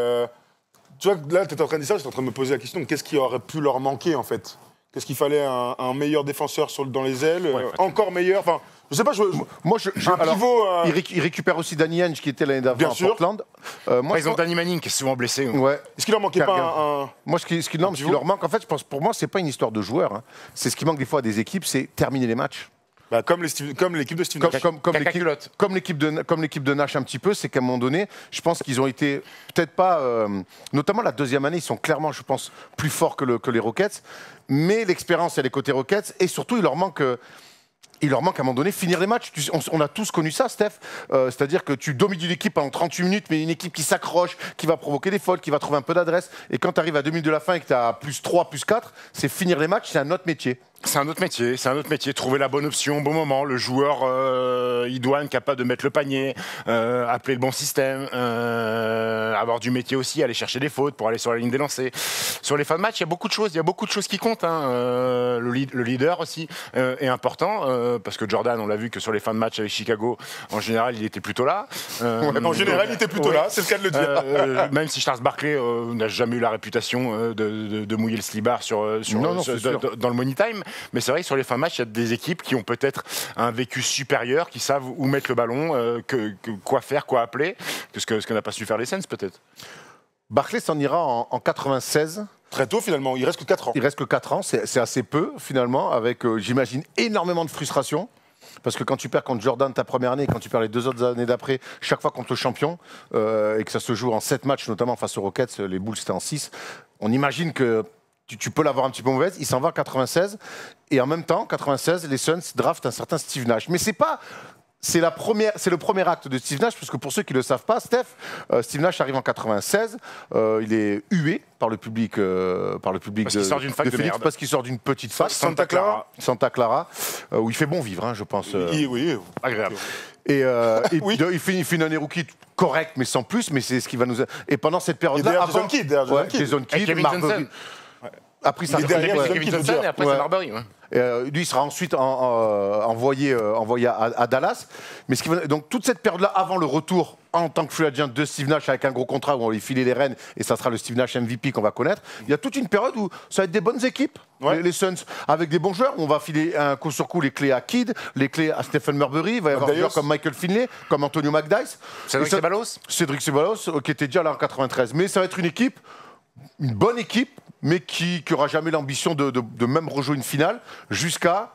tu vois, là, tu es en train de dire ça, je suis en train de me poser la question, qu'est-ce qui aurait pu leur manquer en fait? Qu'est-ce qu'il fallait un meilleur défenseur dans les ailes, encore meilleur, enfin, je sais pas, il récupère aussi Danny Ainge qui était l'année d'avant à Portland. Ils ont Danny Manning qui est souvent blessé. Ouais. Est-ce qu'il leur manquait pas un... Moi, ce qui leur manque, en fait, pour moi, c'est pas une histoire de joueurs. Hein. C'est ce qui manque des fois à des équipes, c'est terminer les matchs. Bah, comme l'équipe de Steve Nash. Comme l'équipe de Nash un petit peu, c'est qu'à un moment donné, je pense qu'ils ont été peut-être pas, notamment la deuxième année, ils sont clairement, je pense, plus forts que les Rockets, mais l'expérience, elle est côté Rockets, et surtout, il leur manque à un moment donné finir les matchs. On a tous connu ça, Steph. C'est-à-dire que tu domines une équipe pendant 38 minutes, mais une équipe qui s'accroche, qui va provoquer des fautes, qui va trouver un peu d'adresse. Et quand tu arrives à 2 minutes de la fin et que tu as plus 3, plus 4, c'est finir les matchs, c'est un autre métier. C'est un autre métier. Trouver la bonne option au bon moment, le joueur idoine capable de mettre le panier, appeler le bon système, avoir du métier aussi, aller chercher des fautes pour aller sur la ligne des lancers. Sur les fins de match, il y a beaucoup de choses qui comptent. Hein. Le leader aussi est important parce que Jordan, on l'a vu que sur les fins de match avec Chicago, en général, il était plutôt là. En général, il était plutôt là, c'est le cas de le dire. Même si Charles Barkley n'a jamais eu la réputation de mouiller le slibard dans le money time. Mais c'est vrai que sur les fins de match, il y a des équipes qui ont peut-être un vécu supérieur, qui savent où mettre le ballon, quoi faire, quoi appeler, que ce que n'a pas su faire les Suns peut-être. Barkley s'en ira en 96. Très tôt finalement, il reste que 4 ans. Il reste que 4 ans, c'est assez peu finalement, avec j'imagine énormément de frustration. Parce que quand tu perds contre Jordan ta première année, et quand tu perds les 2 autres années d'après, chaque fois contre le champion, et que ça se joue en 7 matchs, notamment face aux Rockets, les Bulls c'était en 6, on imagine que tu peux l'avoir un petit peu mauvaise. Il s'en va en 96. Et en même temps, 96, les Suns draftent un certain Steve Nash. Mais c'est pas c'est le premier acte de Steve Nash, parce que pour ceux qui ne le savent pas, Steph, Steve Nash arrive en 96, il est hué par le public, Parce qu'il sort d'une fac de Phoenix, merde. parce qu'il sort d'une petite fac, Santa Clara, où il fait bon vivre, hein, je pense. Oui. Agréable. Et Oui. il fait une année rookie correcte, mais sans plus, mais c'est ce qui va nous... Et pendant cette Et période-là... derrière Jason Kidd, Jason Avec Kidd, Kevin Marbury... Johnson. Après, ça Il est derrière ouais. Kevin Johnson et après Ouais. c'est Marbury. Ouais. Lui, il sera ensuite envoyé à Dallas. Mais donc, toute cette période-là, avant le retour en tant que free agent de Steve Nash avec un gros contrat où on va lui filer les rênes et ça sera le Steve Nash MVP qu'on va connaître, il y a toute une période où ça va être des bonnes équipes, les Suns, avec des bons joueurs. Où on va filer un coup sur coup les clés à Kidd, les clés à Stephen Marbury. Il va y avoir des joueurs comme Michael Finley, comme Antonio McDyess. Cédric Ceballos. Cédric Ceballos, qui était déjà là en 93. Mais ça va être une bonne équipe, mais qui n'aura jamais l'ambition de même rejouer une finale jusqu'à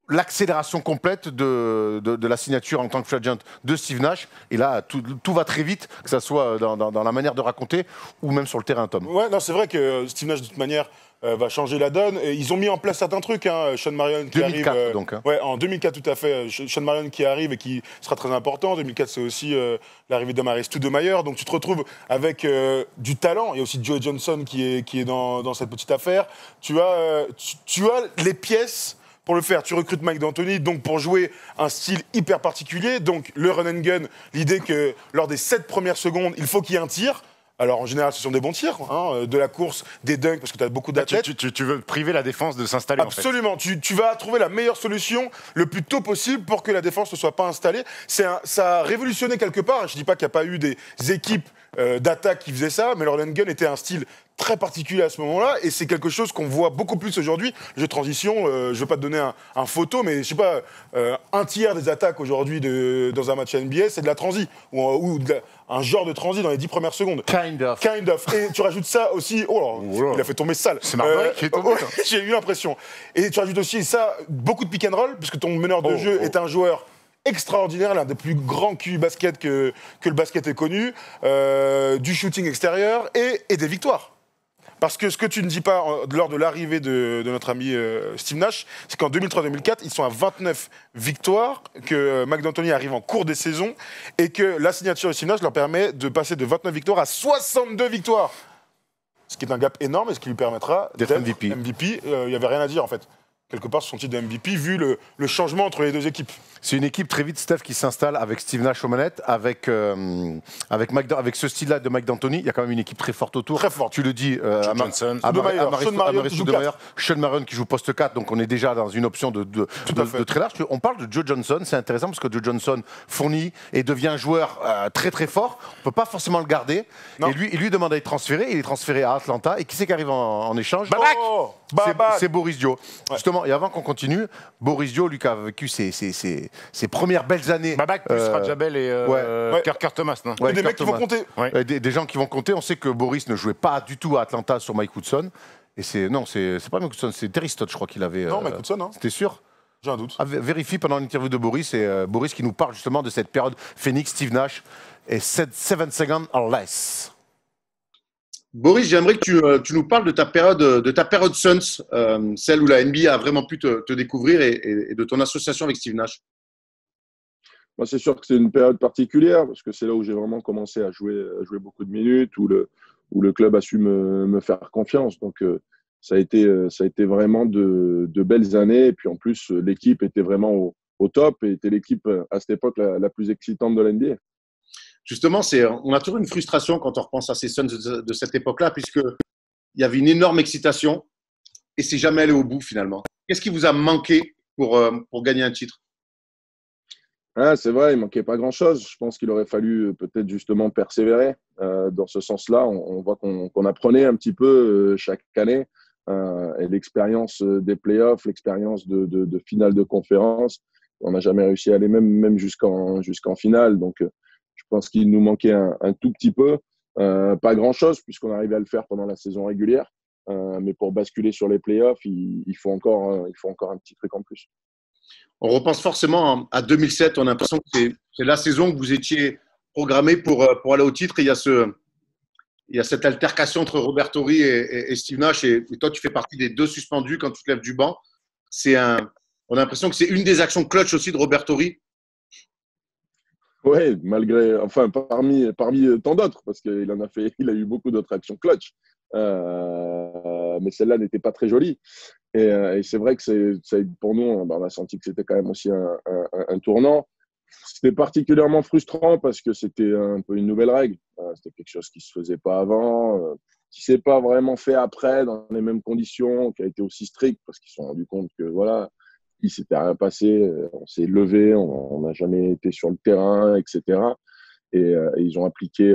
l'accélération complète de la signature en tant que free agent de Steve Nash. Et là, tout va très vite, que ce soit dans la manière de raconter ou même sur le terrain, Tom. Ouais, non, c'est vrai que Steve Nash, de toute manière, va changer la donne. Et ils ont mis en place certains trucs. Hein. Sean Marion qui 2004, arrive. donc. Hein. Ouais, en 2004, tout à fait. Sean Marion qui arrive et qui sera très important. 2004, c'est aussi l'arrivée d'Amaris Stoudemire. Donc tu te retrouves avec du talent. Il y a aussi Joe Johnson qui est dans cette petite affaire. Tu as les pièces pour le faire. Tu recrutes Mike D'Antoni, donc pour jouer un style hyper particulier. Donc le run and gun, l'idée que lors des 7 premières secondes, il faut qu'il y ait un tir. Alors, en général, ce sont des bons tirs, hein, de la course, des dunks, parce que tu as beaucoup d'athlètes. Tu veux priver la défense de s'installer, en fait. Absolument. Tu vas trouver la meilleure solution le plus tôt possible pour que la défense ne soit pas installée. Ça a révolutionné quelque part. Je ne dis pas qu'il n'y a pas eu des équipes d'attaque qui faisaient ça, mais le run and gun était un style très particulier à ce moment-là, et c'est quelque chose qu'on voit beaucoup plus aujourd'hui. Le jeu de transition, je ne vais pas te donner un photo, mais je sais pas, un tiers des attaques aujourd'hui dans un match NBA, c'est de la transi, ou un genre de transi dans les 10 premières secondes. Kind of. Et tu rajoutes ça aussi... Oh là, il a fait tomber sale. C'est Marbury qui est tombé. Ouais, j'ai eu l'impression. Et tu rajoutes aussi ça, beaucoup de pick and roll, puisque ton meneur de jeu est un joueur extraordinaire, l'un des plus grands QI basket que le basket ait connu, du shooting extérieur et des victoires. Parce que ce que tu ne dis pas lors de l'arrivée de notre ami Steve Nash, c'est qu'en 2003-2004, ils sont à 29 victoires, que Mike D'Antoni arrive en cours des saisons, et que la signature de Steve Nash leur permet de passer de 29 victoires à 62 victoires. Ce qui est un gap énorme et ce qui lui permettra d'être MVP. Il n'y avait rien à dire, en fait. Quelque part, son titre de MVP, vu le changement entre les deux équipes. C'est une équipe très vite, Steph, qui s'installe avec Steve Nash aux manettes, avec ce style-là de Mike D'Antoni. Il y a quand même une équipe très forte autour. Très forte. Tu le dis, Johnson, Sean Marion qui joue poste 4, donc on est déjà dans une option de très large. On parle de Joe Johnson, c'est intéressant parce que Joe Johnson fournit et devient un joueur très très fort. On ne peut pas forcément le garder. Non. Et il lui demande à être transféré. Il est transféré à Atlanta. Et qui c'est qui arrive en échange? C'est Boris Dio. Ouais. Justement, et avant qu'on continue, Boris Dio, lui qui a vécu ses premières belles années. Babac plus Rajabel et Kirk Thomas, non? Ouais, des mecs qui vont compter. Ouais. Des gens qui vont compter. On sait que Boris ne jouait pas du tout à Atlanta sur Mike Woodson. Et c'est pas Mike Woodson, c'est Terry Stotts, je crois qu'il avait. Non, Mike Woodson, hein. C'était sûr? J'ai un doute. Vérifie pendant l'interview de Boris, et Boris qui nous parle justement de cette période Phoenix, Steve Nash et 7 seconds or less. Boris, j'aimerais que tu nous parles de ta période Suns, celle où la NBA a vraiment pu te découvrir et de ton association avec Steve Nash. Moi, c'est sûr que c'est une période particulière parce que c'est là où j'ai vraiment commencé à jouer beaucoup de minutes, où le club a su me faire confiance. Donc, ça a été vraiment de belles années. Et puis, en plus, l'équipe était vraiment au top et était l'équipe à cette époque la plus excitante de l'NBA. Justement, on a toujours une frustration quand on repense à ces Suns de cette époque-là, puisqu'il y avait une énorme excitation et c'est jamais allé au bout finalement. Qu'est-ce qui vous a manqué pour gagner un titre? C'est vrai, il ne manquait pas grand-chose. Je pense qu'il aurait fallu peut-être justement persévérer dans ce sens-là. On voit qu'on apprenait un petit peu chaque année. Et l'expérience des playoffs, l'expérience de finale de conférence, on n'a jamais réussi à aller même jusqu'en finale. Donc, je pense qu'il nous manquait un tout petit peu. Pas grand-chose puisqu'on arrivait à le faire pendant la saison régulière. Mais pour basculer sur les playoffs, il faut encore un petit truc en plus. On repense forcément à 2007. On a l'impression que c'est la saison où vous étiez programmé pour aller au titre. Et il y a cette altercation entre Robert Horry et Steve Nash. Et toi, tu fais partie des 2 suspendus quand tu te lèves du banc. On a l'impression que c'est une des actions clutch aussi de Robert Horry. Ouais, parmi tant d'autres, parce qu'il il a eu beaucoup d'autres actions clutch. Mais celle-là n'était pas très jolie. Et c'est vrai que pour nous, on a senti que c'était quand même aussi un tournant. C'était particulièrement frustrant parce que c'était un peu une nouvelle règle. C'était quelque chose qui ne se faisait pas avant, qui ne s'est pas vraiment fait après dans les mêmes conditions, qui a été aussi strict parce qu'ils se sont rendus compte que voilà, il ne s'était rien passé, on s'est levé, on n'a jamais été sur le terrain, etc. Et ils ont appliqué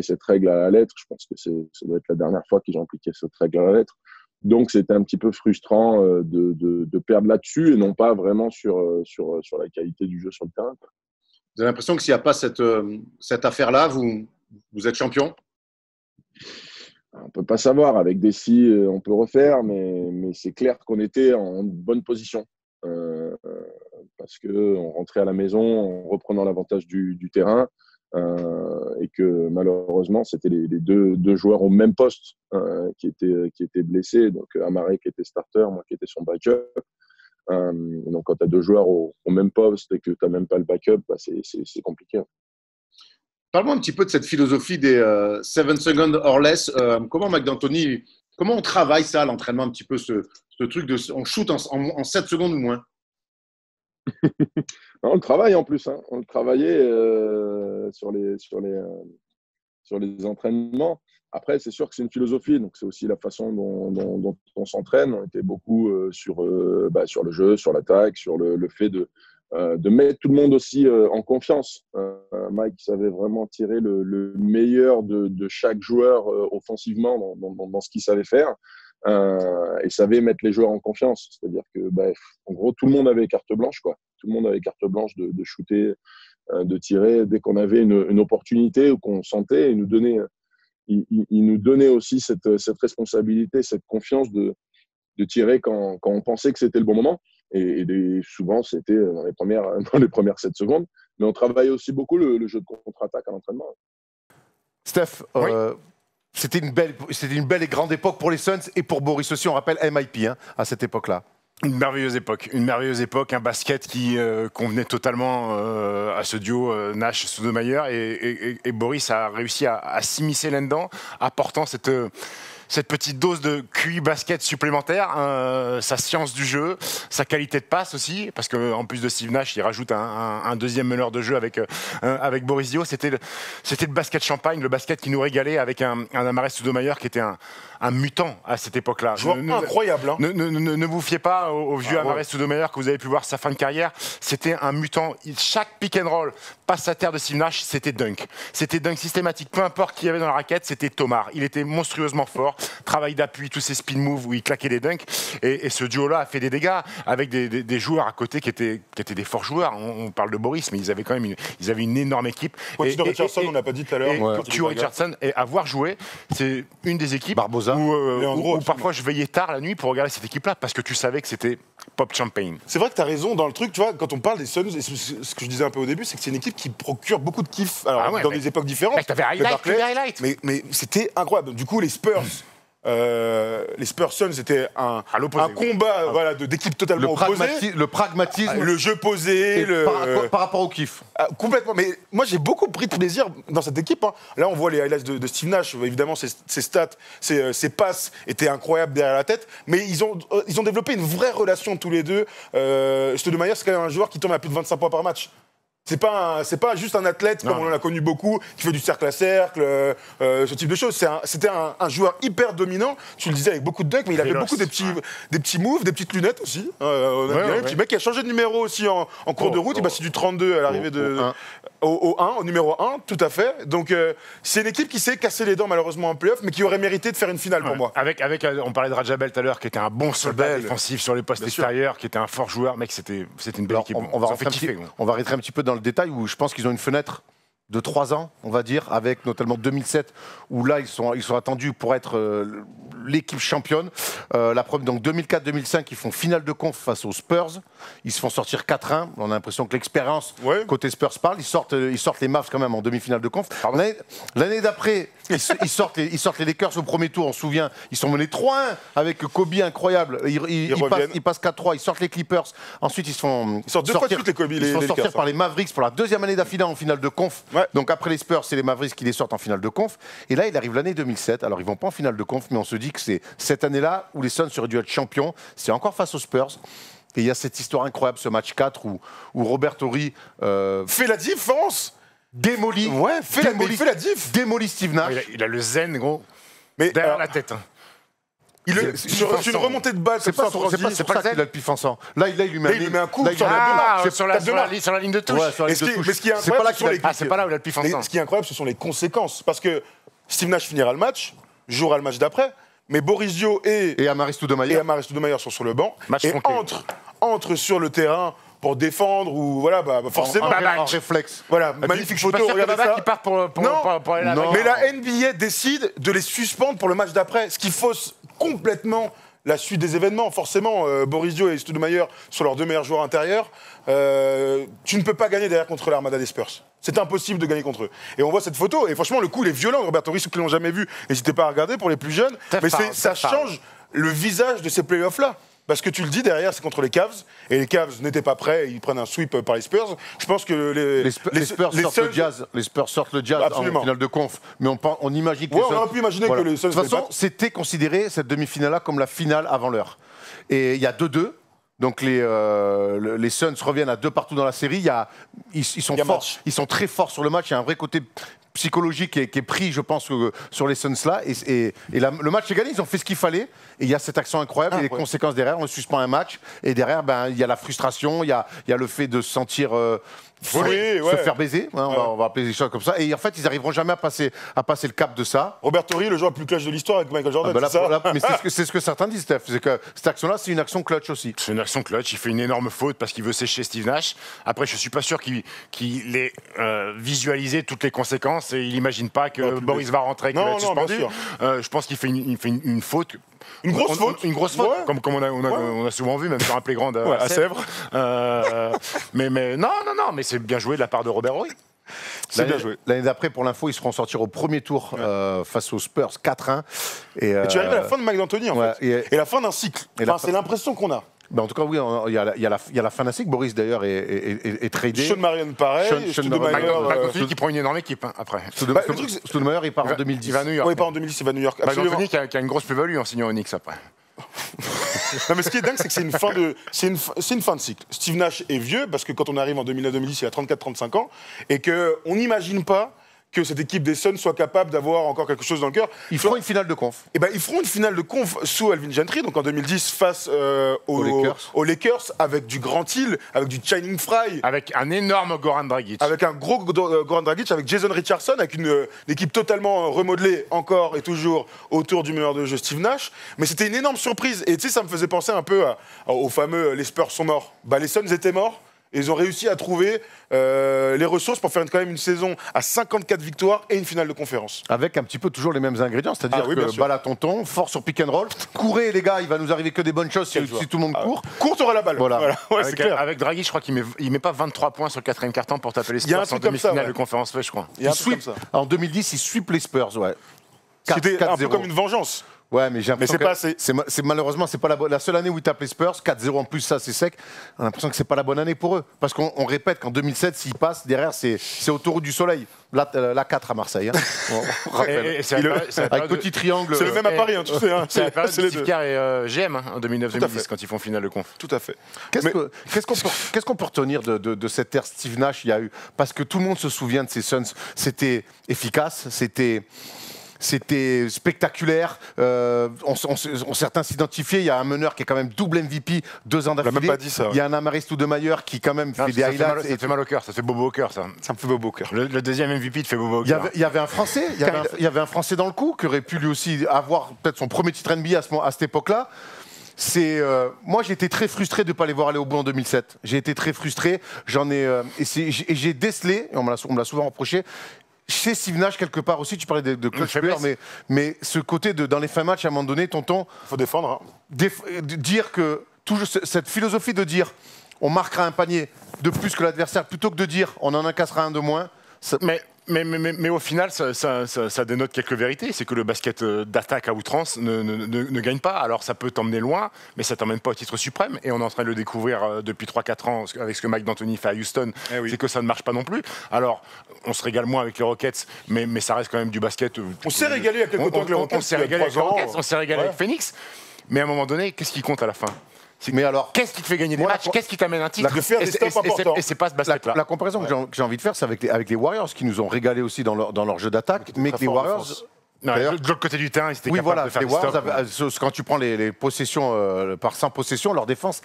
cette règle à la lettre. Je pense que ça doit être la dernière fois qu'ils ont appliqué cette règle à la lettre. Donc, c'était un petit peu frustrant de perdre là-dessus et non pas vraiment sur la qualité du jeu sur le terrain. Vous avez l'impression que s'il n'y a pas cette affaire-là, vous êtes champion? On ne peut pas savoir. Avec des si, on peut refaire, mais c'est clair qu'on était en bonne position. Parce qu'on rentrait à la maison en reprenant l'avantage du terrain. Et que malheureusement, c'était les deux joueurs au même poste qui étaient blessés. Donc, Amaré qui était starter, moi qui étais son backup. Donc, quand tu as deux joueurs au même poste et que tu n'as même pas le backup, bah, c'est compliqué. Parle-moi un petit peu de cette philosophie des 7 seconds or less. Comment McDantoni, comment on travaille ça, l'entraînement, un petit peu ce truc de on shoot en 7 secondes ou moins? On le travaille en plus. On le travaillait sur les entraînements. Après, c'est sûr que c'est une philosophie. Donc, c'est aussi la façon dont on s'entraîne. On était beaucoup sur le jeu, sur l'attaque, sur le fait de mettre tout le monde aussi en confiance. Mike savait vraiment tirer le meilleur de chaque joueur offensivement dans ce qu'il savait faire. Et savait mettre les joueurs en confiance. C'est-à-dire que, en gros, tout le monde avait carte blanche, quoi. Tout le monde avait carte blanche de shooter, de tirer. Dès qu'on avait une opportunité ou qu'on sentait, il nous donnait aussi cette responsabilité, cette confiance de tirer quand on pensait que c'était le bon moment. Et souvent, c'était dans les premières 7 secondes. Mais on travaillait aussi beaucoup le jeu de contre-attaque à l'entraînement. Steph, oui. C'était une belle et grande époque pour les Suns et pour Boris aussi. On rappelle MIP à cette époque-là. Une merveilleuse époque, un basket qui convenait totalement à ce duo Nash-Stoudemire et Boris a réussi à s'immiscer là-dedans, apportant cette petite dose de QI basket supplémentaire, sa science du jeu, sa qualité de passe aussi, parce qu'en plus de Steve Nash, il rajoute un deuxième meneur de jeu avec Boris Dio. C'était le basket champagne, le basket qui nous régalait avec un Amaré Stoudemire qui était un mutant à cette époque-là. Joueur incroyable. Ne vous fiez pas au vieux Amaré Stoudemire que vous avez pu voir sa fin de carrière. C'était un mutant. Chaque pick and roll, passe à terre de Steve Nash, c'était dunk. C'était dunk systématique. Peu importe qui y avait dans la raquette, c'était Tomar. Il était monstrueusement fort. Travail d'appui, tous ces spin moves où il claquait des dunks. Et ce duo-là a fait des dégâts avec des joueurs à côté qui étaient des forts joueurs. On parle de Boris, mais ils avaient quand même une énorme équipe. Tio Richardson, on n'a pas dit tout à l'heure. Tio Richardson, et avoir joué, c'est une des équipes où parfois je veillais tard la nuit pour regarder cette équipe-là parce que tu savais que c'était pop champagne. C'est vrai que tu as raison dans le truc, tu vois, quand on parle des Suns, et ce que je disais un peu au début, c'est que c'est une équipe qui procure beaucoup de kiff dans des époques différentes. T'avais highlight. Mais c'était incroyable. Du coup, les Spurs Suns, c'était un combat d'équipes totalement opposées. Le pragmatisme. Le jeu posé. Par rapport au kiff. Complètement. Mais moi, j'ai beaucoup pris de plaisir dans cette équipe. Là, on voit les highlights de Steve Nash. Évidemment, ses stats, ses passes étaient incroyables derrière la tête. Mais ils ont développé une vraie relation tous les deux. Stoudemire, c'est quand même un joueur qui tombe à plus de 25 points par match. C'est pas juste un athlète comme on en a connu beaucoup qui fait du cercle à cercle, ce type de choses. C'était un joueur hyper dominant. Tu le disais avec beaucoup de dunks, mais il avait beaucoup des petits moves, des petites lunettes aussi. Un petit mec qui a changé de numéro aussi en cours de route. Il passait du 32 à l'arrivée au numéro 1, tout à fait. Donc c'est une équipe qui s'est cassé les dents malheureusement en playoff, mais qui aurait mérité de faire une finale pour moi. On parlait de Rajabel tout à l'heure, qui était un bon soldat défensif sur les postes extérieurs, qui était un fort joueur. Mec, c'était une belle équipe. On va rentrer un petit peu dans le détail où je pense qu'ils ont une fenêtre de 3 ans, on va dire, avec notamment 2007, où là, ils sont attendus pour être l'équipe championne. Donc 2004-2005, ils font finale de conf face aux Spurs. Ils se font sortir 4-1. On a l'impression que l'expérience côté Spurs parle. Ils sortent les Mavs quand même en demi-finale de conf. L'année d'après, ils sortent les Lakers au premier tour, on se souvient. Ils sont menés 3-1 avec Kobe incroyable. Ils passent 4-3, ils sortent les Clippers. Ensuite, ils sortent 2 fois de suite les Kobe. Ils se font sortir par les Mavericks pour la 2e année d'affilée en finale de conf. Ouais. Donc après les Spurs, c'est les Mavericks qui les sortent en finale de conf. Et là, il arrive l'année 2007. Alors ils vont pas en finale de conf, mais on se dit que c'est cette année-là où les Suns auraient dû être champions. C'est encore face aux Spurs. Et il y a cette histoire incroyable, ce match 4 où Robert Horry fait la différence. Démolit. Ouais, fait la diff. Démolit Steve Nash. Il a le zen, gros, Mais derrière la tête. Hein. Sur une remontée de balle, C'est pas pour ça qu'il a le pif en sang. Là, il lui met un coup. Sur la ligne de touche. Ouais, sur la ligne de touche. Mais ce qui est C'est pas là incroyable, qu'il a le pif. C'est pas là où il a le pif en sang. ce qui est incroyable, ce sont les conséquences. Parce que Steve Nash finira le match, jouera le match d'après, mais Boris Dio et Amaris Stoudemire sont sur le banc Match et tronqué. entrent sur le terrain pour défendre ou voilà, forcément. en réflexe. Voilà, magnifique photo, regardez ça. Qui part pour aller là-bas. Mais la NBA décide de les suspendre pour le match d'après, ce qui fausse complètement la suite des événements. Forcément, Boris Dio et Stoudemire sont leurs 2 meilleurs joueurs intérieurs. Tu ne peux pas gagner derrière contre l'Armada des Spurs. C'est impossible de gagner contre eux. Et on voit cette photo, et franchement, le coup, il est violent. Robert Horry, ceux qui ne l'ont jamais vu, n'hésitez pas à regarder pour les plus jeunes. Mais ça change le visage de ces playoffs-là. Parce que tu le dis, derrière, c'est contre les Cavs. Et les Cavs n'étaient pas prêts, ils prennent un sweep par les Spurs. Je pense que les Spurs sortent le Jazz Absolument. en finale de conf. Mais on imagine que on aurait pu imaginer que les Suns... De toute façon, c'était considéré, cette demi-finale-là, comme la finale avant l'heure. Et il y a 2-2. Donc les Suns reviennent à 2 partout dans la série. Ils sont forts, ils sont très forts sur le match. Il y a un vrai côté psychologique qui est pris, je pense, sur les Suns là. Et le match est gagné. Ils ont fait ce qu'il fallait. Et il y a cette action incroyable et les conséquences derrière. On suspend un match et derrière, il y a la frustration, il y a le fait de se sentir se faire baiser. On va appeler les choses comme ça. Et en fait, ils n'arriveront jamais à passer le cap de ça. Robert Horry, le joueur le plus clutch de l'histoire avec Michael Jordan. Mais c'est ce que certains disent, Steph. C'est que cette action-là, c'est une action clutch aussi. C'est une action clutch. Il fait une énorme faute parce qu'il veut sécher Steve Nash. Après, je suis pas sûr qu'il ait visualisé toutes les conséquences et il n'imagine pas que Boris va rentrer et qu'il va être suspendu. Je pense qu'il fait une faute. Une grosse faute. Une grosse faute, comme on a souvent vu, même sur un playground à Sèvres. Mais non, mais c'est bien joué de la part de Robert Horry. C'est bien joué. L'année d'après, pour l'info, ils seront sortir au premier tour face aux Spurs 4-1. Et tu arrives à la fin de Mike D'Antoni, en fait. Et la fin d'un cycle. C'est l'impression qu'on a. En tout cas, oui, il y a la fin d'un cycle. Boris, d'ailleurs, est tradé. Sean Marion, pareil. Stoudemire qui prend une énorme équipe après. Stoudemire, il part en 2010. Il va à New York. Oui, il part en 2010, il va à New York. D'Antoni qui a une grosse plus-value en signant Onyx après. Non, mais ce qui est dingue, c'est que c'est une fin de cycle. Steve Nash est vieux, parce que quand on arrive en 2009-2010, il a 34-35 ans, et qu'on n'imagine pas que cette équipe des Suns soit capable d'avoir encore quelque chose dans le cœur. Ils feront une finale de conf. Ils feront une finale de conf sous Alvin Gentry, donc en 2010, face aux Lakers, avec du Grant Hill, avec du Channing Frye. Avec un énorme Goran Dragic. Avec un gros Goran Dragic, avec Jason Richardson, avec une équipe totalement remodelée, encore et toujours, autour du meneur de jeu Steve Nash. Mais c'était une énorme surprise. Et tu sais, ça me faisait penser un peu au fameux « les Spurs sont morts ». Les Suns étaient morts. Et ils ont réussi à trouver les ressources pour faire quand même une saison à 54 victoires et une finale de conférence. Avec un petit peu toujours les mêmes ingrédients, c'est-à-dire que balle à tonton, fort sur pick and roll, courez les gars, il va nous arriver que des bonnes choses si tout le monde court. Court, t'auras la balle. Voilà. C'est clair. Avec Dragic, je crois qu'il met pas 23 points sur le 4e quart-temps pour taper les Spurs en demi-finale de conférence, je crois. En 2010, il sweep les Spurs, C'était un peu comme une vengeance. Ouais, mais j'ai l'impression que malheureusement, c'est pas la seule année où ils tapent les Spurs. 4-0 en plus, ça, c'est sec. On a l'impression que c'est pas la bonne année pour eux. Parce qu'on répète qu'en 2007, s'ils passent, derrière, c'est autoroute du soleil. La 4 à Marseille. On rappelle. Avec petit triangle. C'est le même à Paris, tu sais. C'est la période de Steve Kerr et GM en 2009-2010, quand ils font finale de conf. Tout à fait. Qu'est-ce qu'on peut retenir de cette ère Steve Nash? Il y a eu, parce que tout le monde se souvient de ces Suns. C'était efficace, c'était spectaculaire. Certains s'identifiaient. Il y a un meneur qui est quand même double MVP 2 ans d'affilée. Il y a un Amaris Stoudemire qui quand même fait des highlights. Ça fait mal au cœur. Ça fait bobo au cœur, ça. Ça me fait bobo au cœur. Le deuxième MVP te fait bobo au cœur. Il y avait un Français. Il y avait un Français dans le coup qui aurait pu lui aussi avoir peut-être son premier titre NBA à cette époque-là. moi, j'ai été très frustré de ne pas les voir aller au bout en 2007. J'ai été très frustré. Et j'ai décelé, et on me l'a souvent reproché, chez Steve Nash, quelque part aussi, tu parlais de clutch player, mais ce côté dans les fins matchs, à un moment donné, tonton. Il faut défendre. Hein. Dire que, toujours cette philosophie de dire on marquera un panier de plus que l'adversaire, plutôt que de dire on en incassera un de moins. Mais au final, ça dénote quelques vérités. C'est que le basket d'attaque à outrance ne gagne pas. Alors ça peut t'emmener loin, mais ça t'emmène pas au titre suprême. Et on est en train de le découvrir depuis 3-4 ans avec ce que Mike D'Antoni fait à Houston. C'est que ça ne marche pas non plus. Alors, on se régale moins avec les Rockets, mais ça reste quand même du basket. On s'est régalé il y a quelques temps avec les Rockets. On s'est régalé avec les Rockets, on s'est régalé avec Phoenix. Mais à un moment donné, qu'est-ce qui compte à la fin ? Mais alors, qu'est-ce qui te fait gagner des matchs ? Qu'est-ce qui t'amène un titre ? De faire des stops importants. Et c'est pas ce basket-là. La comparaison que j'ai envie de faire, c'est avec les Warriors qui nous ont régalé aussi dans leur jeu d'attaque, mais que les Warriors. De l'autre côté du terrain, ils étaient capables de faire les Warriors, quand tu prends les possessions par 100 possessions, leur défense,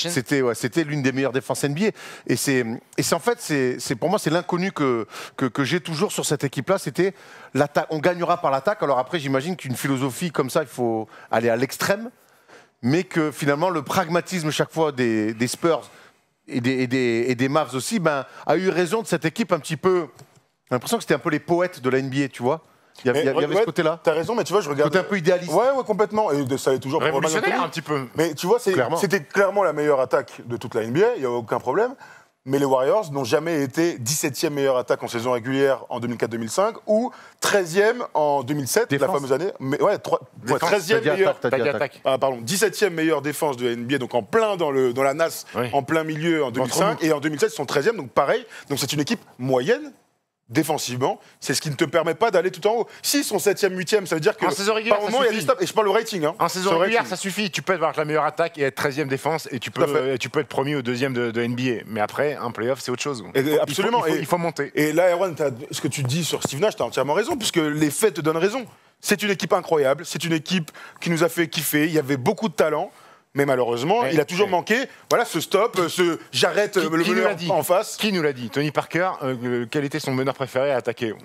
c'était l'une des meilleures défenses NBA. Et en fait, pour moi, c'est l'inconnu que j'ai toujours sur cette équipe-là. C'était l'attaque. On gagnera par l'attaque. Alors après, j'imagine qu'une philosophie comme ça, il faut aller à l'extrême. Mais que finalement, le pragmatisme chaque fois des Spurs et des Mavs aussi a eu raison de cette équipe un petit peu. J'ai l'impression que c'était un peu les poètes de la NBA, tu vois. Il y avait ce côté-là. T'as raison, mais tu vois, je regarde. Côté un peu idéaliste. Ouais, complètement. Et ça est toujours révolutionnaire un petit peu. Mais tu vois, c'était clairement la meilleure attaque de toute la NBA, il n'y a aucun problème. Mais les Warriors n'ont jamais été 17e meilleure attaque en saison régulière en 2004-2005 ou 13e en 2007, la fameuse année. Mais 13e meilleure attaque. Pardon, 17e meilleure défense de la NBA, donc en plein dans la nasse, en plein milieu en 2005. Et en 2007, ils sont 13e, donc pareil. Donc c'est une équipe moyenne. Défensivement, c'est ce qui ne te permet pas d'aller tout en haut. S'ils sont 7e, 8e, ça veut dire que en saison régulière, par moment, il y a des stops. Et je parle le rating. Hein. En saison régulière, ça suffit. Tu peux avoir la meilleure attaque et être 13e défense et tu peux être premier ou deuxième de NBA. Mais après, un playoff, c'est autre chose. Absolument. Il faut monter. Et là, Erwan, ce que tu dis sur Steve Nash, tu as entièrement raison, puisque les faits te donnent raison. C'est une équipe incroyable. C'est une équipe qui nous a fait kiffer. Il y avait beaucoup de talent. Mais malheureusement, il a toujours manqué ce stop, j'arrête le meneur en face. Qui nous l'a dit ? Tony Parker, quel était son meneur préféré à attaquer ?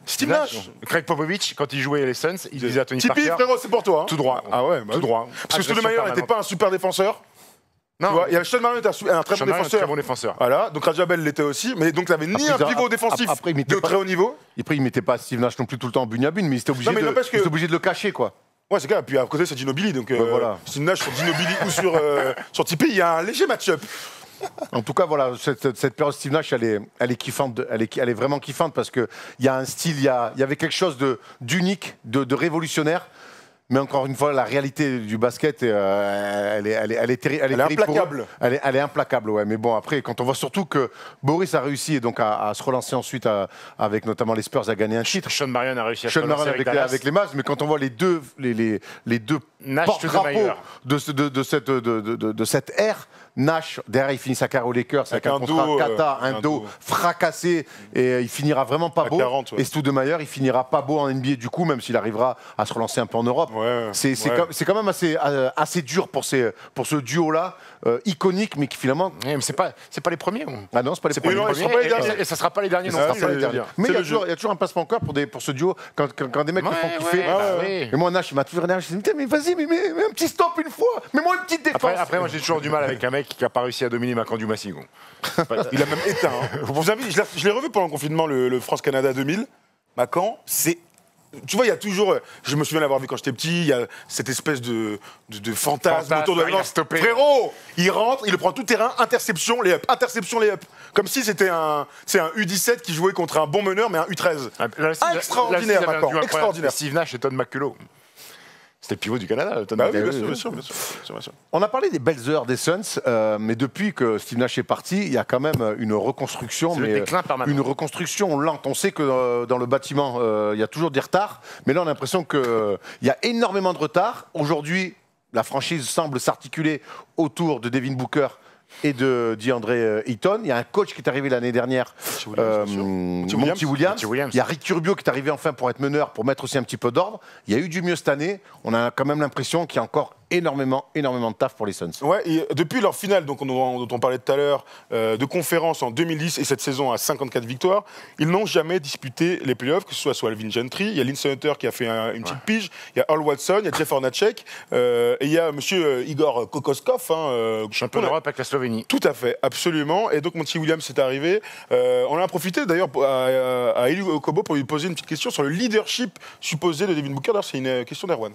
Steve Nash. Craig Popovich, quand il jouait les Suns, il disait à Tony Parker... Tipeee, frérot, c'est pour toi. Hein. Tout droit. Ah ouais, tout droit. Parce que Stoudemire n'était pas un super défenseur. Non. Il y avait Sean Marion, un très bon défenseur. Voilà, donc Rajabel l'était aussi. Mais donc, il n'avait ni un pivot défensif de très haut niveau. Après, il ne mettait pas Steve Nash non plus tout le temps en bugne-à-bugne, mais il était obligé de le cacher, quoi. Ouais, c'est clair. Puis à côté, c'est Ginobili. Donc, Steve Nash sur Ginobili ou sur Tipeee, il y a un léger match-up. En tout cas, voilà, cette période Steve Nash, elle est kiffante. Elle est vraiment kiffante parce qu'il y a un style, il y avait quelque chose d'unique, de révolutionnaire. Mais encore une fois, la réalité du basket, elle est implacable. Elle est implacable, ouais. Mais bon, après, quand on voit surtout que Boris a réussi et donc à se relancer ensuite avec notamment les Spurs à gagner un titre. Sean Marion a réussi à se relancer avec les Mavs. Mais quand on voit les deux porte-drapeaux de cette ère, Nash, derrière, il finit sa carrière aux Lakers avec un contrat un dos fracassé et il finira vraiment pas beau. 40, Et Stoudemire, il finira pas beau en NBA du coup, même s'il arrivera à se relancer un peu en Europe. C'est quand même assez dur pour ce duo-là, iconique, mais qui finalement. Mais c'est pas les premiers. Ah non, c'est pas les premiers. Et ça sera pas les derniers non plus. Mais il y a toujours un passement encore pour ce duo quand des mecs me font kiffer. Et moi, Nash, il m'a toujours énervé. Je me dis, mais vas-y, mets un petit stop une fois, mets-moi une petite défense. Après, moi, j'ai toujours du mal avec un mec qui n'a pas réussi à dominer Macandu Massigon. Il a même éteint. Vous avez, je l'ai revu pendant le confinement, le France-Canada 2000. Macan, c'est. Tu vois, il y a toujours. Je me souviens l'avoir vu quand j'étais petit. Il y a cette espèce de fantasme autour de la lance. Frérot, il rentre, il le prend tout terrain, interception, les up. Comme si c'était un U17 qui jouait contre un bon meneur, mais un U13. Extraordinaire, Macan. Extraordinaire. Steve Nash et Todd McCullough. C'était le pivot du Canada. Bien sûr. On a parlé des belles heures des Suns, mais depuis que Steve Nash est parti, il y a quand même une reconstruction. C'est le déclin permanent. Une reconstruction lente. On sait que dans le bâtiment, il y a toujours des retards, mais là on a l'impression qu'il y a énormément de retards. Aujourd'hui, la franchise semble s'articuler autour de Devin Booker et de DeAndre Ayton. Il y a un coach qui est arrivé l'année dernière, Monty Williams. Il y a Ricky Rubio qui est arrivé enfin pour être meneur, pour mettre aussi un petit peu d'ordre. Il y a eu du mieux cette année. On a quand même l'impression qu'il y a encore énormément de taf pour les Suns. Ouais, et depuis leur finale, donc, dont on parlait tout à l'heure, de conférence en 2010 et cette saison à 54 victoires, ils n'ont jamais disputé les playoffs, que ce soit Alvin Gentry, il y a Lindsey Hunter qui a fait une petite pige, il y a Earl Watson, il y a Jeff Hornacek, et il y a monsieur Igor Kokoskov. Champion d'Europe avec la Slovénie. Tout à fait, absolument. Et donc Monty Williams est arrivé. On en a profité d'ailleurs à Eli Okobo pour lui poser une petite question sur le leadership supposé de Devin Booker. D'ailleurs, c'est une question d'Erwan.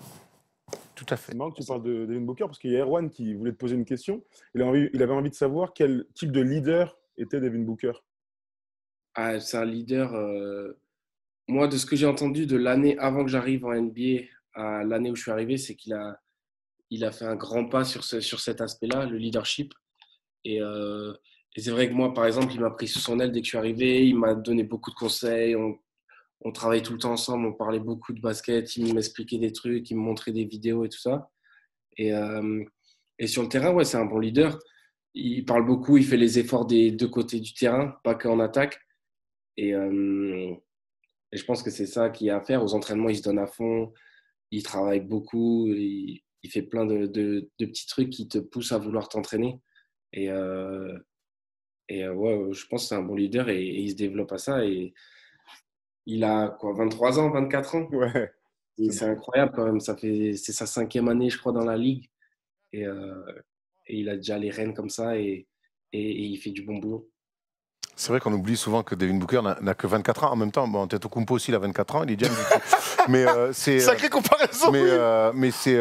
Tout à fait. C'est marrant que tu parles de Devin Booker parce qu'il y a Erwan qui voulait te poser une question. Il avait envie de savoir quel type de leader était Devin Booker. Ah, c'est un leader. Moi, de ce que j'ai entendu de l'année avant que j'arrive en NBA à l'année où je suis arrivé, c'est qu'il a fait un grand pas sur cet aspect-là, le leadership. Et c'est vrai que moi, par exemple, il m'a pris sous son aile dès que je suis arrivé. Il m'a donné beaucoup de conseils. On travaillait tout le temps ensemble, on parlait beaucoup de basket, il m'expliquait des trucs, il me montrait des vidéos et tout ça. Et sur le terrain, ouais, c'est un bon leader. Il parle beaucoup, il fait les efforts des deux côtés du terrain, pas qu'en attaque. Et je pense que c'est ça qu'il y a à faire. Aux entraînements, il se donne à fond, il travaille beaucoup, il fait plein de petits trucs qui te poussent à vouloir t'entraîner. Et ouais, je pense que c'est un bon leader et il se développe à ça. Et il a 23 ans, 24 ans. Ouais. Et c'est incroyable quand même. C'est sa 5e année, je crois, dans la ligue. Et il a déjà les rênes comme ça et il fait du bon boulot. C'est vrai qu'on oublie souvent que Devin Booker n'a que 24 ans. En même temps, bon, Antetokounmpo aussi, il a 24 ans, il est déjà mais c'est Sacrée comparaison. mais c'est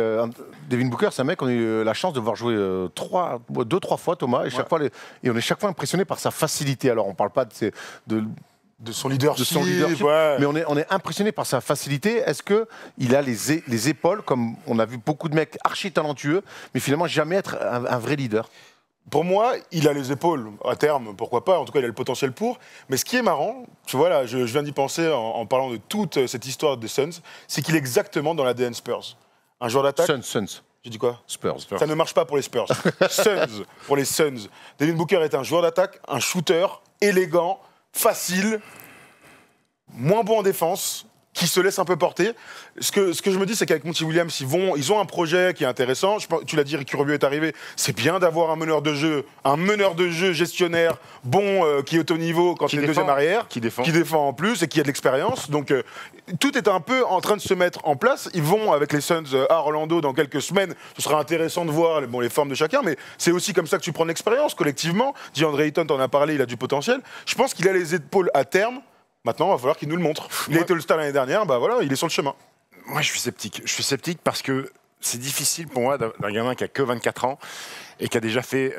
Devin Booker, c'est un mec, on a eu la chance de voir jouer 2-3 fois, Thomas, et chaque fois, et on est chaque fois impressionné par sa facilité. Alors, on parle pas de son leadership, ouais. Mais on est impressionné par sa facilité. Est-ce qu'il a les épaules, comme on a vu beaucoup de mecs archi talentueux, mais finalement jamais être un vrai leader? Pour moi, il a les épaules, à terme, pourquoi pas, en tout cas il a le potentiel pour. Mais ce qui est marrant, tu vois là, je viens d'y penser en parlant de toute cette histoire des Suns, c'est qu'il est exactement dans l'ADN Spurs. Un joueur d'attaque... Suns. J'ai dit quoi? Spurs. Ça ne marche pas pour les Spurs. Suns, pour les Suns. Devin Booker est un joueur d'attaque, un shooter, élégant, facile, moins bon en défense, qui se laisse un peu porter. Ce que je me dis, c'est qu'avec Monty Williams, ils ont un projet qui est intéressant. Tu l'as dit, Ricky Rubio est arrivé. C'est bien d'avoir un meneur de jeu gestionnaire, bon, qui est au niveau quand il est deuxième arrière, qui défend en plus et qui a de l'expérience. Donc, tout est un peu en train de se mettre en place. Ils vont avec les Suns à Orlando dans quelques semaines. Ce sera intéressant de voir les formes de chacun, mais c'est aussi comme ça que tu prends l'expérience collectivement. DeAndre Ayton t'en a parlé, il a du potentiel. Je pense qu'il a les épaules à terme. Maintenant, il va falloir qu'il nous le montre. Il a été All-Star l'année dernière, bah voilà, il est sur le chemin. Moi, je suis sceptique. Je suis sceptique parce que c'est difficile pour moi d'un gamin qui a que 24 ans et qui a déjà fait,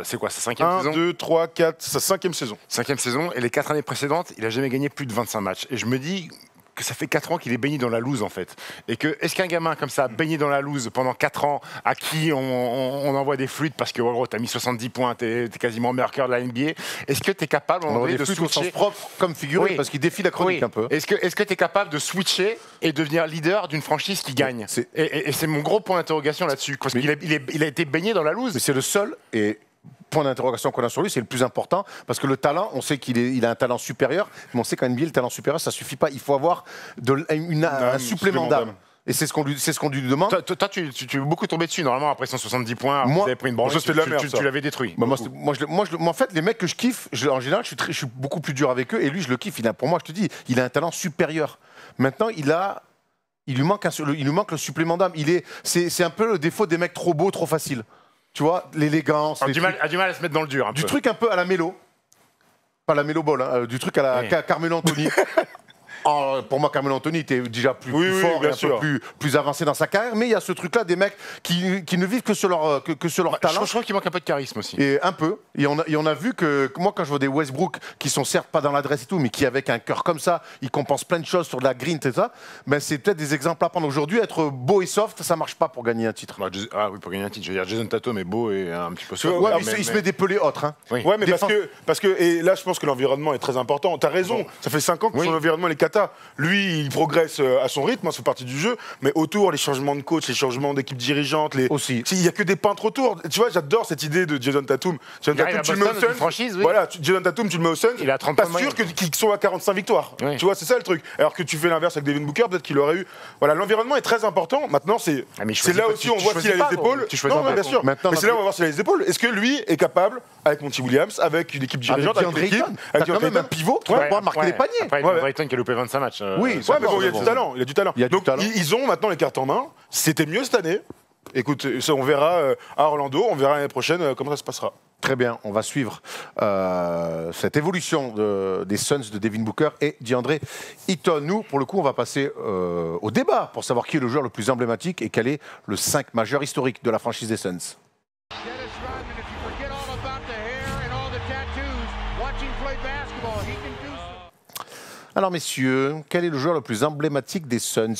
c'est quoi, sa 5e saison 1, 2, 3, 4, sa 5e saison. 5e saison, et les 4 années précédentes, il n'a jamais gagné plus de 25 matchs. Et je me dis que ça fait 4 ans qu'il est baigné dans la loose, en fait. Et que, est-ce qu'un gamin comme ça, baigné dans la loose pendant 4 ans, à qui on envoie des flûtes parce que, oh, gros, t'as mis 70 points, t'es quasiment meilleur cœur de la NBA, est-ce que t'es capable, de switcher au sens propre, comme figuré, parce qu'il défie la chronique un peu. Est-ce que t'es capable de switcher et devenir leader d'une franchise qui gagne? Et c'est mon gros point d'interrogation là-dessus, parce qu'il a été baigné dans la loose. Mais c'est le seul, et point d'interrogation qu'on a sur lui, c'est le plus important, parce que le talent, on sait qu'il a un talent supérieur, mais on sait qu'en NBA, le talent supérieur, ça suffit pas. Il faut avoir un supplément d'âme. Et c'est ce qu'on lui demande. Toi, tu es beaucoup tombé dessus, normalement, après 170 points, vous avez pris une branlée, tu l'avais détruit. Bah, moi, en fait, les mecs que je kiffe, en général, je suis beaucoup plus dur avec eux, et lui, je le kiffe. Pour moi, je te dis, il a un talent supérieur. Maintenant, il lui manque le supplément d'âme. C'est un peu le défaut des mecs trop beaux, trop faciles. Tu vois, l'élégance. A du mal à se mettre dans le dur. Du truc un peu à la Mélo. Pas la Mélo Ball, hein, du truc à la Carmelo Anthony. Pour moi, Carmelo Anthony était déjà plus fort et un peu plus avancé dans sa carrière, mais il y a ce truc-là des mecs qui ne vivent que sur leur talent. Je crois qu'il manque un peu de charisme aussi. Et un peu. Et on a vu que moi, quand je vois des Westbrook qui sont certes pas dans l'adresse et tout, mais qui avec un cœur comme ça, ils compensent plein de choses sur de la green et ça, ben c'est peut-être des exemples à prendre aujourd'hui. Être beau et soft, ça marche pas pour gagner un titre. Ah oui, pour gagner un titre. Je veux dire, Jason Tatum est beau et un petit peu soft. Ouais, mais il se met des pelés autres. Hein. Oui. Ouais, mais parce que et là, je pense que l'environnement est très important. T'as raison. Ça fait 5 ans que son environnement est cata. data. Lui, il progresse à son rythme, ça fait partie du jeu, mais autour, les changements de coach, les changements d'équipe dirigeante, Aussi. Il n'y a que des peintres autour. Tu vois, j'adore cette idée de Jason Tatum. Jason Tatum, tu le mets au Suns. Franchise, oui. Voilà, Jason Tatum, tu le mets au Suns. Il a 30 pas points de sûr moyenne. qu'ils soient à 45 victoires. Oui. Tu vois, c'est ça le truc. Alors que tu fais l'inverse avec Devin Booker, peut-être qu'il aurait eu. Voilà, l'environnement est très important. Maintenant, c'est Ah, mais c'est là aussi on voit s'il a les épaules. Tu choisis Non, pas, bien quoi. sûr. Maintenant, Mais c'est là où on va voir s'il a les épaules. Est-ce que lui est capable, avec Monty Williams, avec une équipe dirigeante, avec DeAndre l'équipe, Ayton. T'as quand même un pivot qui va pouvoir marquer les paniers. Après, Ouais. Brighton qui a loupé 25 matchs. Oui, Ouais, mais bon, il y a bon. du talent. Il y a du talent. Il y a du Donc, talent. ils ont maintenant les cartes en main. C'était mieux cette année. Écoute, ça, on verra à Orlando. On verra l'année prochaine comment ça se passera. Très bien, on va suivre cette évolution des Suns de Devin Booker et DeAndre Ayton. Nous, pour le coup, on va passer au débat pour savoir qui est le joueur le plus emblématique et quel est le 5 majeur historique de la franchise des Suns. Alors messieurs, quel est le joueur le plus emblématique des Suns?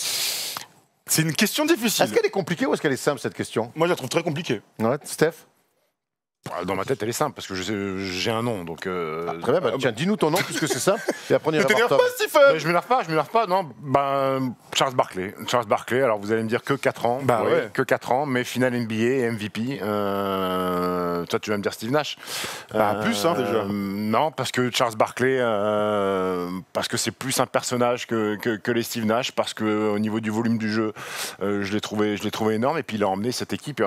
C'est une question difficile. Est-ce qu'elle est compliquée ou est-ce qu'elle est simple cette question? Moi, je la trouve très compliquée. Ouais, Steph? Dans ma tête, elle est simple parce que j'ai un nom. Donc, Très bien, bah, tiens, dis-nous ton nom puisque c'est simple. Et après on Ne ira t'énerve voir pas, Tom. Stephen. Mais je m'énerve pas, non. Ben, Charles Barkley. Charles Barkley, alors vous allez me dire que 4 ans. Bah Oui, ouais. que 4 ans, mais finale NBA et MVP. Toi, tu vas me dire Steve Nash. Plus, hein, déjà. Non, parce que Charles Barkley, parce que c'est plus un personnage que les Steve Nash, parce qu'au niveau du volume du jeu, je l'ai trouvé énorme. Et puis il a emmené cette équipe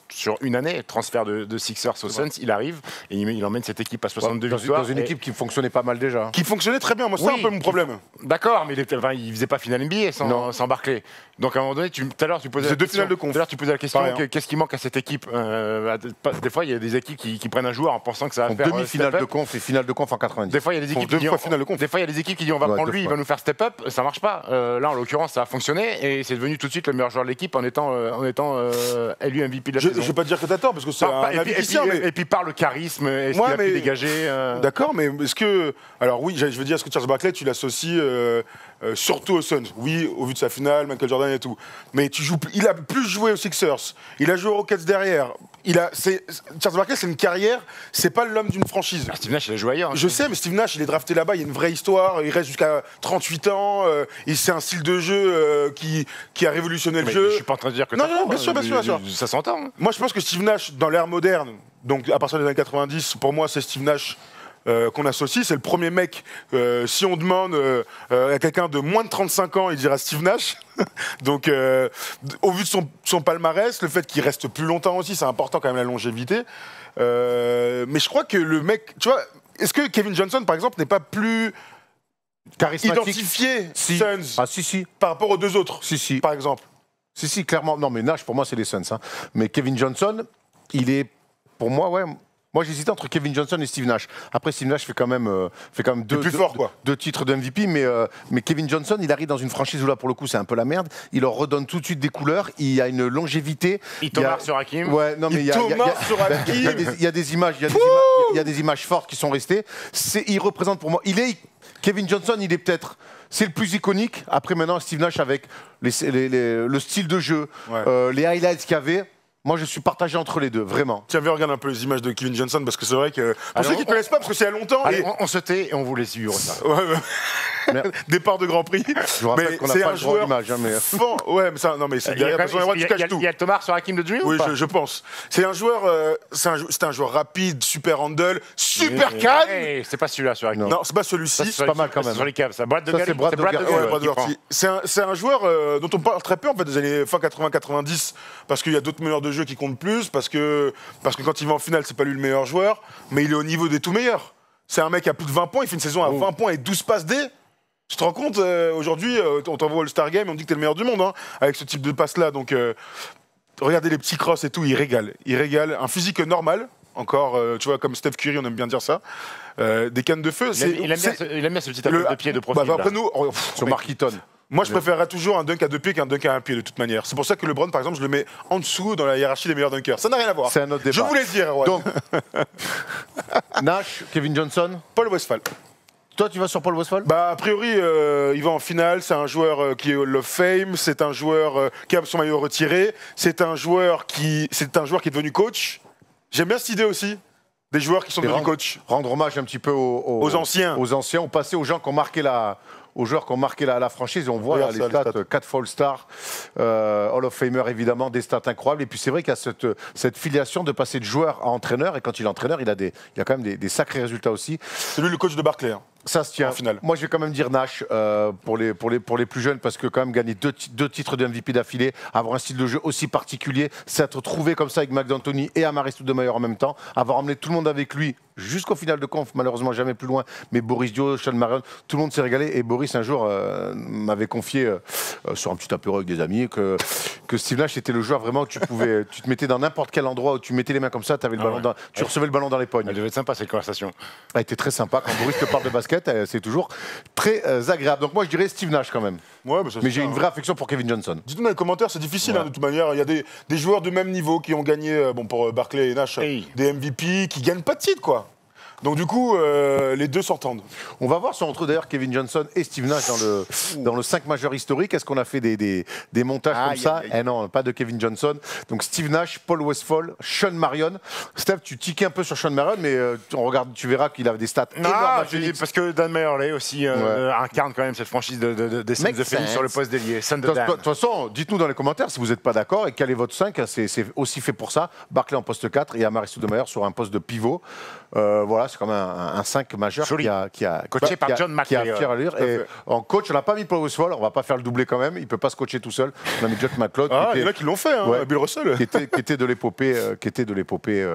sur une année, transfert de Sixers aux Suns. Il arrive et il emmène cette équipe à 62 victoires. Dans une équipe qui fonctionnait pas mal déjà. Qui fonctionnait très bien. Moi, c'est Oui, un peu mon problème. D'accord, mais il faisait pas finale NBA sans Barkley. Donc à un moment donné, tout à l'heure tu posais C'est la deux question. finales de conf. Tout à l'heure tu posais la question. Pareil, hein. Qu'est-ce qui manque à cette équipe Des fois, il y a des équipes qui prennent un joueur en pensant que ça va En faire demi-finale step de up. conf et finale de conf en 90. Des fois, il y a des équipes deux qui fois disent, finale de conf. des fois, il y a des équipes qui disent on va Ouais, prendre deux lui, il fois. va nous faire step up. Ça marche pas. Là, en l'occurrence, ça a fonctionné et c'est devenu tout de suite le meilleur joueur de l'équipe en étant élu MVP de la Je saison. vais pas te dire que t'as tort, parce que c'est un avis qui tient, mais... Et puis par le charisme, est-ce Ouais, qu'il a pu mais- dégager D'accord, mais est-ce que... Alors oui, je veux dire, est-ce que Charles Barkley, tu l'associes surtout aux Suns? Oui, au vu de sa finale, Michael Jordan et tout. Mais il a plus joué aux Sixers. Il a joué aux Rockets derrière. Charles Barkley, c'est une carrière, c'est pas l'homme d'une franchise. Steve Nash, il a joué ailleurs. Je sais, mais Steve Nash, il est drafté là-bas, il y a une vraie histoire, il reste jusqu'à 38 ans, et c'est un style de jeu qui a révolutionné le Mais jeu. je suis pas en train de dire que Non, t'as non, tort, bien sûr, bien sûr, bien sûr. Ça s'entend. hein. Moi, je pense que Steve Nash, dans l'ère moderne, donc à partir des années 90, pour moi, c'est Steve Nash qu'on associe. C'est le premier mec, si on demande à quelqu'un de moins de 35 ans, il dira Steve Nash. Donc, au vu de son palmarès, le fait qu'il reste plus longtemps aussi, c'est important quand même la longévité. Mais je crois que le mec, tu vois, est-ce que Kevin Johnson, par exemple, n'est pas plus Charismatique. identifié Si. Suns Ah si. par rapport aux deux autres, Si. par exemple? Si, clairement. Non, mais Nash, pour moi, c'est les Suns. Hein. Mais Kevin Johnson, il est, pour moi, ouais. Moi, j'hésitais entre Kevin Johnson et Steve Nash. Après, Steve Nash fait quand même deux titres de MVP, mais Kevin Johnson, il arrive dans une franchise où là, pour le coup, c'est un peu la merde. Il leur redonne tout de suite des couleurs. Il y a une longévité. Itomar sur Hakim. Ouais, non, mais il y a des images, il y a des images fortes qui sont restées. Il représente pour moi. Kevin Johnson, il est peut-être. C'est le plus iconique. Après, maintenant, Steve Nash avec le style de jeu, les highlights qu'il y avait. Moi, je suis partagé entre les deux, vraiment. Tiens, viens, regarde un peu les images de Kevin Johnson, parce que c'est vrai que... Pour Alors, ceux qui ne connaissent pas, parce que c'est il y a longtemps... Allez, et- on se tait et on vous laisse vivre ça. Départ de Grand Prix. Je vous rappelle qu'on n'a c'est pas un le droit joueur d'image. Hein, mais... Ouais, mais ça, non, mais c'est derrière, parce qu'on a le droit de cacher tout. Il y a Thomas sur Hakim de Dream Oui, ou pas je pense. C'est un joueur, c'est un joueur rapide, super handle, super calme. Hey, c'est pas celui-là sur Hakim. Non, c'est pas celui-ci. C'est pas mal quand même. Sur les caves, ça. Brad Ça, Dougherty. c'est Brad Dougherty. Ouais, qui Brad Dougherty. C'est un joueur dont on parle très peu en fait des années fin 80-90 parce qu'il y a d'autres meneurs de jeu qui comptent plus, parce que quand il va en finale, c'est pas lui le meilleur joueur, mais il est au niveau des tout meilleurs. C'est un mec à plus de 20 points, il fait une saison à 20 points et 12 passes D. Tu te rends compte, aujourd'hui, on t'envoie au All-Star Game, on dit que t'es le meilleur du monde, hein, avec ce type de passe-là. Donc, regardez les petits crosses et tout, il régale. Il régale. Un physique normal, encore, tu vois, comme Steph Curry, on aime bien dire ça. Des cannes de feu. Il aime bien ce petit appel de pied de profil. Après nous, Sur Mark Eaton. moi, je préférerais toujours un dunk à 2 pieds qu'un dunk à 1 pied, de toute manière. C'est pour ça que LeBron, par exemple, je le mets en dessous dans la hiérarchie des meilleurs dunkers. Ça n'a rien à voir. C'est un autre débat. Je voulais le dire, Erwan. Donc, Nash, Kevin Johnson. Paul Westphal. Toi, tu vas sur Paul Westphal? Bah, a priori, il va en finale. C'est un joueur qui est Hall of Fame. C'est un joueur qui a son maillot retiré. C'est un joueur qui est devenu coach. J'aime bien cette idée aussi. Des joueurs qui sont devenus coach. Rendre hommage un petit peu aux anciens. Aux anciens, au passé, aux gens qui ont marqué aux joueurs qui ont marqué la franchise. Et on voit là, Regarde les ça, stats, 4 fois All-Star, Hall of Famer évidemment, des stats incroyables. Et puis c'est vrai qu'il y a cette filiation de passer de joueur à entraîneur. Et quand il est entraîneur, il a quand même des sacrés résultats aussi. C'est lui le coach de Barclay. Hein. Ça se tient. En finale. Moi, je vais quand même dire Nash pour les plus jeunes, parce que quand même gagner deux titres de MVP d'affilée, avoir un style de jeu aussi particulier, s'être trouvé comme ça avec McDantoni et Amari Stoudemire en même temps, avoir emmené tout le monde avec lui jusqu'au final de conf, malheureusement jamais plus loin, mais Boris Dio, Sean Marion, tout le monde s'est régalé. Et Boris un jour m'avait confié sur un petit apéro avec des amis que Steve Nash était le joueur vraiment où tu te mettais dans n'importe quel endroit où tu mettais les mains comme ça, avais le ballon tu recevais le ballon dans les pognes. Elle devait être sympa cette conversation. Elle était très sympa. Quand Boris te parle de basket, c'est toujours très agréable. Donc moi je dirais Steve Nash quand même. Ouais, mais j'ai une vraie affection pour Kevin Johnson. Dites-nous dans les commentaires, c'est difficile de toute manière. Il y a des joueurs de même niveau qui ont gagné, pour Barclay et Nash, des MVP qui gagnent pas de titre, quoi. Donc du coup, les deux s'entendent. On va voir si on retrouve d'ailleurs Kevin Johnson et Steve Nash dans le 5 majeur historique. Est-ce qu'on a fait des montages comme ça? Eh non, pas de Kevin Johnson. Donc Steve Nash, Paul Westphal, Sean Marion. Steph, tu tiquais un peu sur Sean Marion, mais tu verras qu'il a des stats énormes. Parce que Dan Mayerley aussi incarne quand même cette franchise des Suns de Phoenix sur le poste d'ailier. De toute façon, dites-nous dans les commentaires si vous n'êtes pas d'accord et quel est votre 5. C'est aussi fait pour ça. Barclay en poste 4 et Amari Stoudemire sur un poste de pivot. Voilà, c'est quand même un 5 majeur qui a coaché par John McLean. Qui a fière allure. Et en coach, on n'a pas mis Paul Westphal, on va pas faire le doublé quand même. Il peut pas se coacher tout seul. On a mis John McLean. Il y en a qui l'ont fait, hein, Bill Russell. Qui était de l'épopée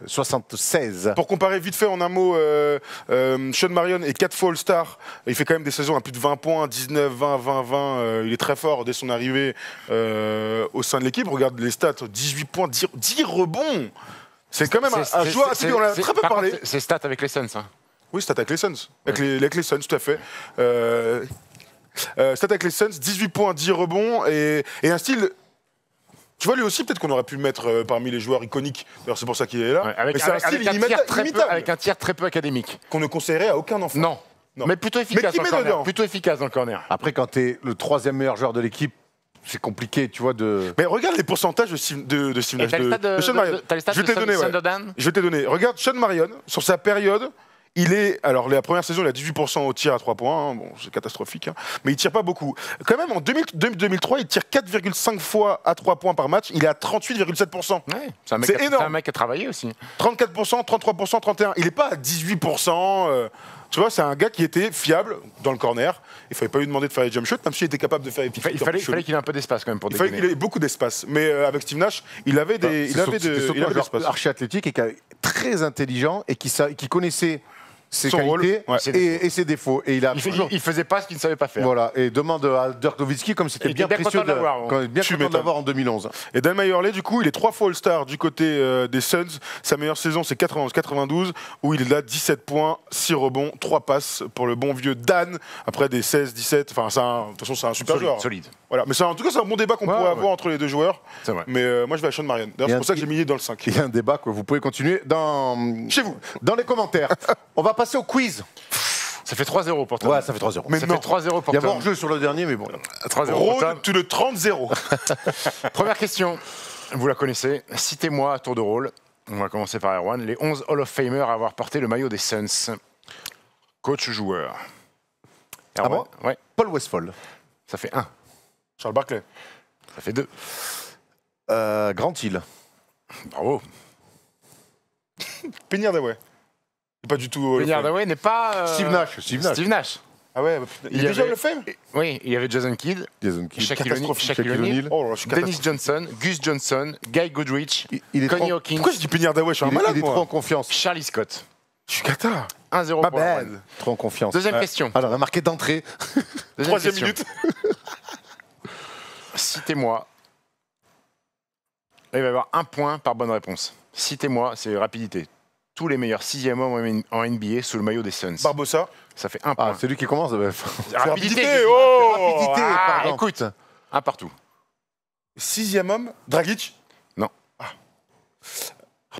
76. Pour comparer vite fait en un mot, Sean Marion est 4 fois All-Star. Il fait quand même des saisons à plus de 20 points, 19, 20, 20, 20. Il est très fort dès son arrivée au sein de l'équipe. Regarde les stats, 18 points, 10 rebonds. C'est quand même un joueur, on en a très peu parlé. C'est stats avec les Suns. Hein. Oui, stats avec les Suns. Avec les Suns, tout à fait. Stats avec les Suns, 18 points, 10 rebonds et un style... Tu vois, lui aussi, peut-être qu'on aurait pu le mettre parmi les joueurs iconiques. D'ailleurs, c'est pour ça qu'il est là. Ouais, avec un tir très peu académique. Qu'on ne conseillerait à aucun enfant. Non. Mais plutôt efficace dans le corner. Plutôt efficace dans le corner. Après, quand tu es le 3e meilleur joueur de l'équipe, c'est compliqué, tu vois, de... Mais regarde les pourcentages de Steve Nash, de Sean Marion. Je vais te donner. Regarde Sean Marion, sur sa période, il est... Alors, la première saison, il a 18% au tir à 3 points. Hein. Bon, c'est catastrophique. Hein. Mais il tire pas beaucoup. Quand même, en 2003, il tire 4,5 fois à 3 points par match. Il est à 38,7%. Ouais, c'est énorme. C'est un mec qui a travaillé aussi. 34%, 33%, 31%. Il n'est pas à 18%. Tu vois, c'est un gars qui était fiable dans le corner. Il ne fallait pas lui demander de faire les jump shots, même s'il était capable de faire les petits Il fallait qu'il ait un peu d'espace quand même pour déconner. Il fallait qu'il ait beaucoup d'espace. Mais avec Steve Nash, il avait de l'espace. Archi athlétique et très intelligent et qui connaissait ses qualités et ses défauts. Et il faisait pas ce qu'il ne savait pas faire. Voilà. Et demande à Dirk Nowitzki comme c'était bien précieux de l'avoir en 2011. Et Dan Mayerley, du coup, il est 3 fois All-Star du côté des Suns. Sa meilleure saison, c'est 91-92, où il a 17 points, 6 rebonds, 3 passes pour le bon vieux Dan, après des 16-17. Enfin, de toute façon, c'est un super joueur. Solide. Voilà. Mais en tout cas, c'est un bon débat qu'on pourrait avoir entre les deux joueurs. C'est vrai. Mais moi, je vais à Sean Marion. D'ailleurs, c'est pour ça que j'ai mis dans le 5. Il y a un débat que vous pouvez continuer chez vous, dans les commentaires. On va passer au quiz. Ça fait 3-0 pour toi. Ouais, ça fait 3-0. Mais ça fait 3-0 pour toi. Il y a hors-jeu sur le dernier, mais bon. 3-0 Road to le 30-0. Première question. Vous la connaissez. Citez-moi à tour de rôle. On va commencer par Erwan. Les 11 Hall of Famers à avoir porté le maillot des Suns. Coach ou joueur? Erwan. Ouais. Paul Westphal. Ça fait 1. Charles Barkley. Ça fait 2. Grant Hill. Bravo. Penny Hardaway. Pas du tout. Penny Hardaway n'est pas. Steve Nash. Ah ouais, il est déjà le fait. Oui, il y avait Jason Kidd, Shaquille O'Neal, Dennis Johnson, Gus Johnson, Guy Goodrich, Connie Hawkins. Pourquoi je dis Penny Hardaway? Je suis un malade. Il est trop en confiance. Charlie Scott. Je suis cata. 1-0 pour Erwan. Trop en confiance. Deuxième question. Alors, on a marqué d'entrée. Troisième minute. Citez-moi. Il va y avoir 1 point par bonne réponse. Citez-moi, c'est rapidité. Tous les meilleurs 6e hommes en NBA sous le maillot des Suns. Barbosa. Ça fait 1 point. Ah, c'est lui qui commence. Rapidité. Pardon. Écoute, 1 partout. 6e homme. Dragic. Non. Ah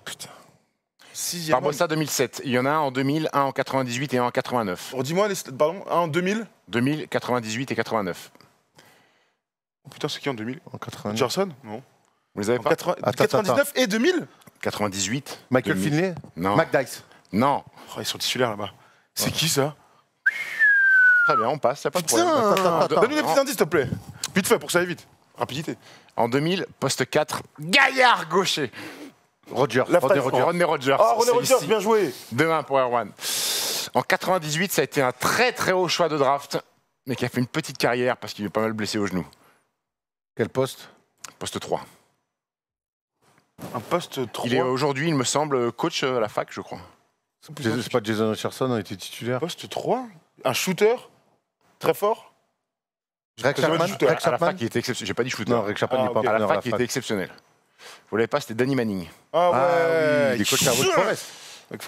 putain. 6e Barbosa homme. 2007. Il y en a un en 2000, un en 98 et un en 89. Dis-moi, pardon, un en 2000 2000, 98 et 89. Oh putain, c'est qui en 2000? En 90. Johnson? Non. Vous les avez pas? 99 et 2000? 98. Michael Finley? Non. McDyess? Non. Oh, ils sont titulaires là-bas. C'est qui ça? Très bien, on passe, y a pas de problème. Putain, donne-nous des petits indices, s'il te plaît. Vite fait, pour que ça aille vite. Rapidité. En 2000, poste 4, gaillard gaucher. Roger. La Rodney fraise. Roger. Rodney Rogers. Oh, René Rogers, Celui-ci. bien joué. 2-1 pour Erwan. En 98, ça a été un très très haut choix de draft, mais qui a fait une petite carrière parce qu'il est pas mal blessé au genou. Quel poste? Poste 3. Un poste 3. Il est aujourd'hui, il me semble, coach à la fac, je crois. C'est pas Jason Richardson, il était titulaire. Poste 3. Un shooter. Très fort. Rex J'aurais dit Chapman. shooter. Rex À la Chapman. fac, il était exceptionnel. J'ai pas dit shooter. Non, Rex Chapman Ah, n'est pas ok. À la entraîneur fac, il était exceptionnel. Vous l'avez pas, c'était Danny Manning. Ah ouais. Ah oui, il est coach à Wake Forest.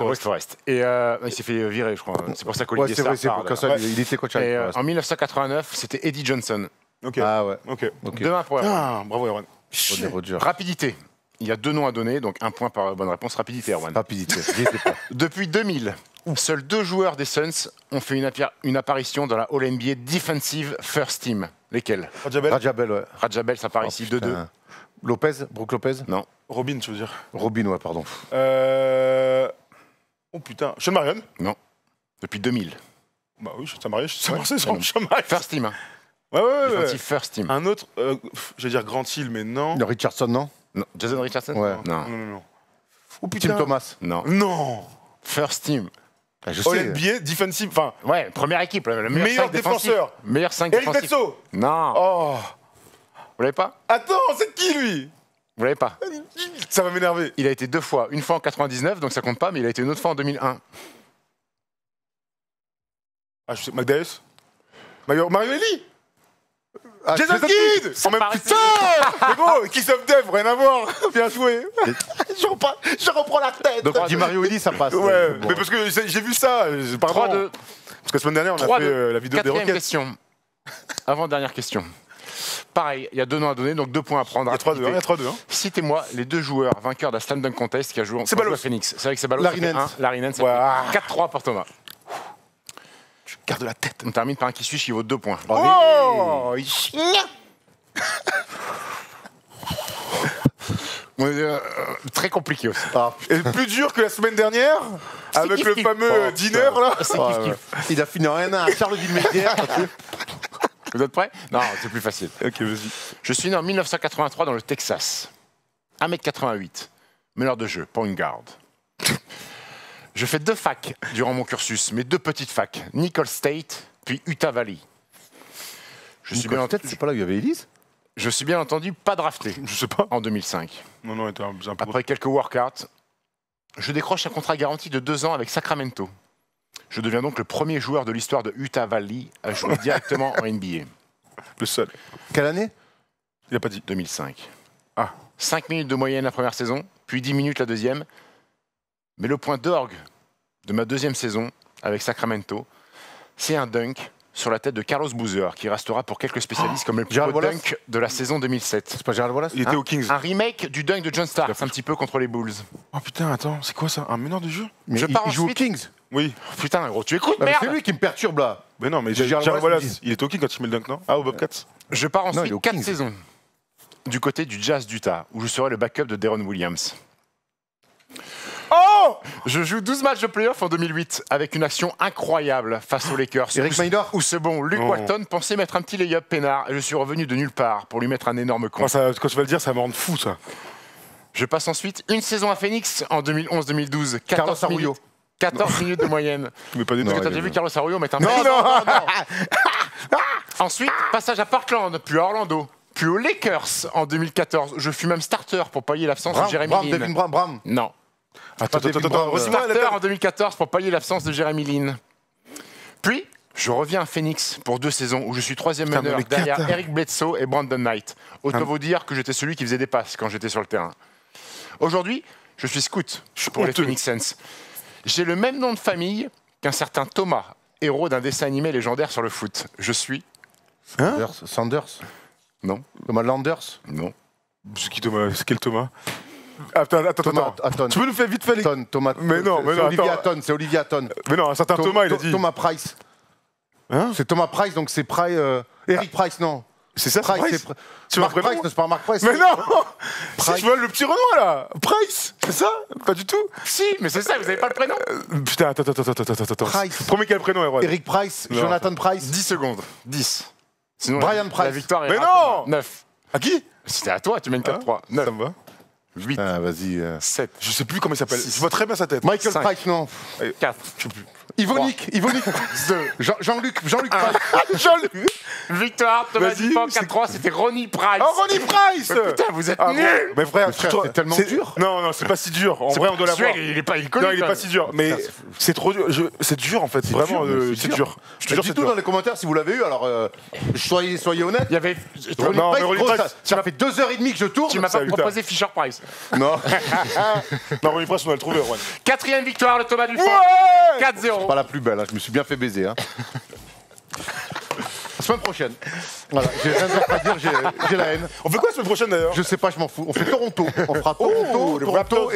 À West Forest. Et il s'est fait virer, je crois. C'est pour ça Ouais, qu'Olivier c'est vrai, Sarr c'est part, pour ça, d'ailleurs. il était coach à Et Wake Forest. en 1989, c'était Eddie Johnson. Ok. Ah ouais, Ok. ok. 2-1 pour Erwan. Ah, bravo, Erwan. Rodney Roger. Rapidité. Il y a 2 noms à donner, donc 1 point par bonne réponse. Rapidité, Erwan. Rapidité, j'y étais pas. Depuis 2000, seuls 2 joueurs des Suns ont fait une apparition dans la All-NBA Defensive First Team. Lesquels? Rajabel. Rajabel, ouais. Rajabel, ça part Oh, ici, putain. 2-2. Lopez, Brook Lopez. Non. Robin, tu veux dire. Robin, ouais, pardon. Oh putain. Sean Marion. Depuis 2000. Bah oui, Sean Marion. Sean Ouais, Marion. Sean Marion. First Team, hein. Ouais, ouais, ouais. Defensive First Team. Un autre, j'allais dire Grant Hill, mais non. Non, Richardson, non? Non. Jason Richardson? Ouais. Non. Non. Oh Tim putain. Thomas. Non. Non. First Team. Ah, je sais. All-NBA, defensive, enfin, Ouais, première équipe. Le meilleur 5 défensif. défenseur. Meilleur 5 Eric défensif. Bledsoe. Non. Oh. Vous l'avez pas? Attends, c'est qui lui? Vous l'avez pas? Ça va m'énerver. Il a été 2 fois. Une fois en 99, donc ça compte pas, mais il a été une autre fois en 2001. Ah, je sais, McDavis. Mario Eli. Ah, Jason Kidd. En même paraît- putain. Mais gros, Kiss of Death, rien à voir. Bien joué. je reprends la tête. Donc, Di Mario Eli, ça passe. Ouais, Bon. mais parce que j'ai vu ça. Pardon. 3-2. Parce que la semaine dernière, on a 3-2. fait la vidéo des Quatrième Rockets. question. Avant-dernière question. Pareil, il y a 2 noms à donner, donc 2 points à prendre. Il y a 3-2. Il y a 3-2. Citez-moi les 2 joueurs vainqueurs de la Slam Dunk Contest qui a joué, Ceballos. à Phoenix. C'est vrai que Ceballos, Larry ça fait Nance. 1. Larry Nance, Ouais. ça fait 4-3 pour Thomas. Garde la tête. On termine par un qui suit qui vaut 2 points. Oh. Très compliqué aussi. Ah, Et plus dur que la semaine dernière, avec le kiff-kiff. fameux Oh, dîner là. C'est ouais, kiff-kiff. ouais. Il a fini en 1 à Charleville-Mézières. Vous êtes prêts? Non, c'est plus facile. Ok, vas-y. Je suis né en 1983 dans le Texas. 1m88. Meneur de jeu, point guard. Je fais 2 facs durant mon cursus, mais 2 petites facs. Nicholls State, puis Utah Valley. Je suis bien Peut-être, c'est pas là où il y avait Elise? Je suis bien entendu pas drafté Je sais pas. en 2005. Non, t'es un peu. Après quelques workouts, je décroche un contrat garanti de 2 ans avec Sacramento. Je deviens donc le premier joueur de l'histoire de Utah Valley à jouer directement en NBA. Le seul. Quelle année? Il a pas dit. 2005. Ah. 5 minutes de moyenne la première saison, puis 10 minutes la deuxième. Mais le point d'orgue de ma deuxième saison avec Sacramento, c'est un dunk sur la tête de Carlos Boozer, qui restera pour quelques spécialistes comme le plus Gerald beau Wallace dunk de la saison 2007. C'est pas Gérald Wallace? Il était aux Kings. Un remake du dunk de John Starks, un petit peu contre les Bulls. Oh putain, attends, c'est quoi ça? Un meneur de jeu? Mais Je il, pars il joue aux ensuite. Kings. Oui. Putain, gros, tu écoutes, Ah, mais merde. c'est lui qui me perturbe là. Mais non, mais C'est Gerald Gerald Wallace, Wallace. il est au King quand il met le dunk, non? Ah, au Bobcats. Je pars Non, il est ensuite aux 4 Kings. saisons du côté du Jazz d'Utah, où je serai le backup de Deron Williams. Oh! Je joue 12 matchs de playoff en 2008 avec une action incroyable face aux Lakers. Eric Maynard. Où ce bon Luke Oh. Walton pensait mettre un petit lay-up peinard et je suis revenu de nulle part pour lui mettre un énorme con. Quand tu vas le dire, ça me rend fou ça. Je passe ensuite une saison à Phoenix en 2011-2012. Carlos 14 Arroyo. minutes, 14 minutes de moyenne. Mais pas du Non, tout. Parce que t'as il déjà est vu bon. Carlos Arroyo mettre un Non, non! Ensuite, passage à Portland, puis à Orlando, puis aux Lakers en 2014. Je fus même starter pour pallier l'absence de Jeremy Bram, Lin. Devin Bram. Non. Attends, David Brown, redis-moi la Starter en table. 2014 pour pallier l'absence de Jeremy Lin. Puis, je reviens à Phoenix pour 2 saisons où je suis 3e Putain, meneur mais les derrière quatre. Eric Bledsoe et Brandon Knight. Autant vous dire que j'étais celui qui faisait des passes quand j'étais sur le terrain. Aujourd'hui, je suis scout pour les honteux. Phoenix Suns. J'ai le même nom de famille qu'un certain Thomas, héros d'un dessin animé légendaire sur le foot. Je suis... Sanders. Non. Thomas Landers. Non. C'est qui Thomas? C'est quel Thomas? Attends. Thomas Hatton. Tu peux nous faire vite fait les... Thomas. Mais non, mais c'est non, Olivier attends. Hatton. C'est Olivier Hatton. Mais non, un certain Thomas, il a dit. Thomas Price. Hein? C'est Thomas Price, donc c'est Eric Price, non. C'est ça, Price, Price. c'est Tu Mark m'as Price, c'est pas Mark Price. Mais non Price. Si, tu vois le petit Renoir là Price C'est ça Pas du tout Si, mais c'est ça, vous avez pas le prénom. Putain, attends. Price. Premier quel prénom, Erwan? Eric Price, Non, Jonathan Price, 10 secondes. 10. Sinon, Brian la Price. victoire est Mais ratée. non 9. À qui? C'était à toi, tu mènes 4-3. 9. Ça me va. 8. Ah, vas-y. 7. Je sais plus comment il s'appelle. Six. Je vois très bien sa tête. Michael 5. Price, non. 4. Je sais plus. Yvonique, 2. Jean-Luc Price. Jean-Luc Victoire, Thomas Vas-y, Dupont, c'est- 4-3, c'était Ronnie Price. Oh, Ronnie Price Mais putain, vous êtes Ah, nuls. Mais frère, frère, toi, c'est tellement dur. Non, c'est pas si dur. En vrai, on doit l'avoir. Il est pas, il est connu. Non, il est quand pas même. si dur. Mais c'est trop dur. C'est dur en fait. Vraiment, c'est dur. Je te jure, c'est Dites-nous dur. dans les commentaires si vous l'avez eu. Alors, soyez honnêtes. Il y avait. Ronnie Non, mais Price, Ronnie gros, Price, ça fait 2h30 que je tourne. Tu m'as pas Salut, proposé Fisher Price. Non. Non, Ronnie Price, on va le trouver, Erwan. 4e victoire de Thomas Dupont. Ouais 4-0. Pas la plus belle, hein, je me suis bien fait baiser. Hein. La semaine prochaine. Voilà, j'ai rien d'autre à dire, j'ai la haine. On fait quoi la semaine prochaine d'ailleurs? Je sais pas, je m'en fous. On fait Toronto. On fera Toronto, les Toronto Raptors.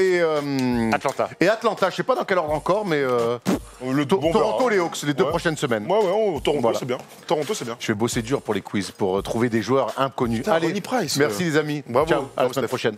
Atlanta. et Atlanta. Je sais pas dans quel ordre encore, mais Le Toronto, les Hawks, les 2 Ouais. prochaines semaines. Ouais, Toronto, Voilà. c'est bien. Toronto, c'est bien. Je vais bosser dur pour les quiz, pour trouver des joueurs inconnus. Putain, Allez, Ronnie Price, merci les amis. Bravo. Ciao, à la Bravo, semaine Steph. prochaine.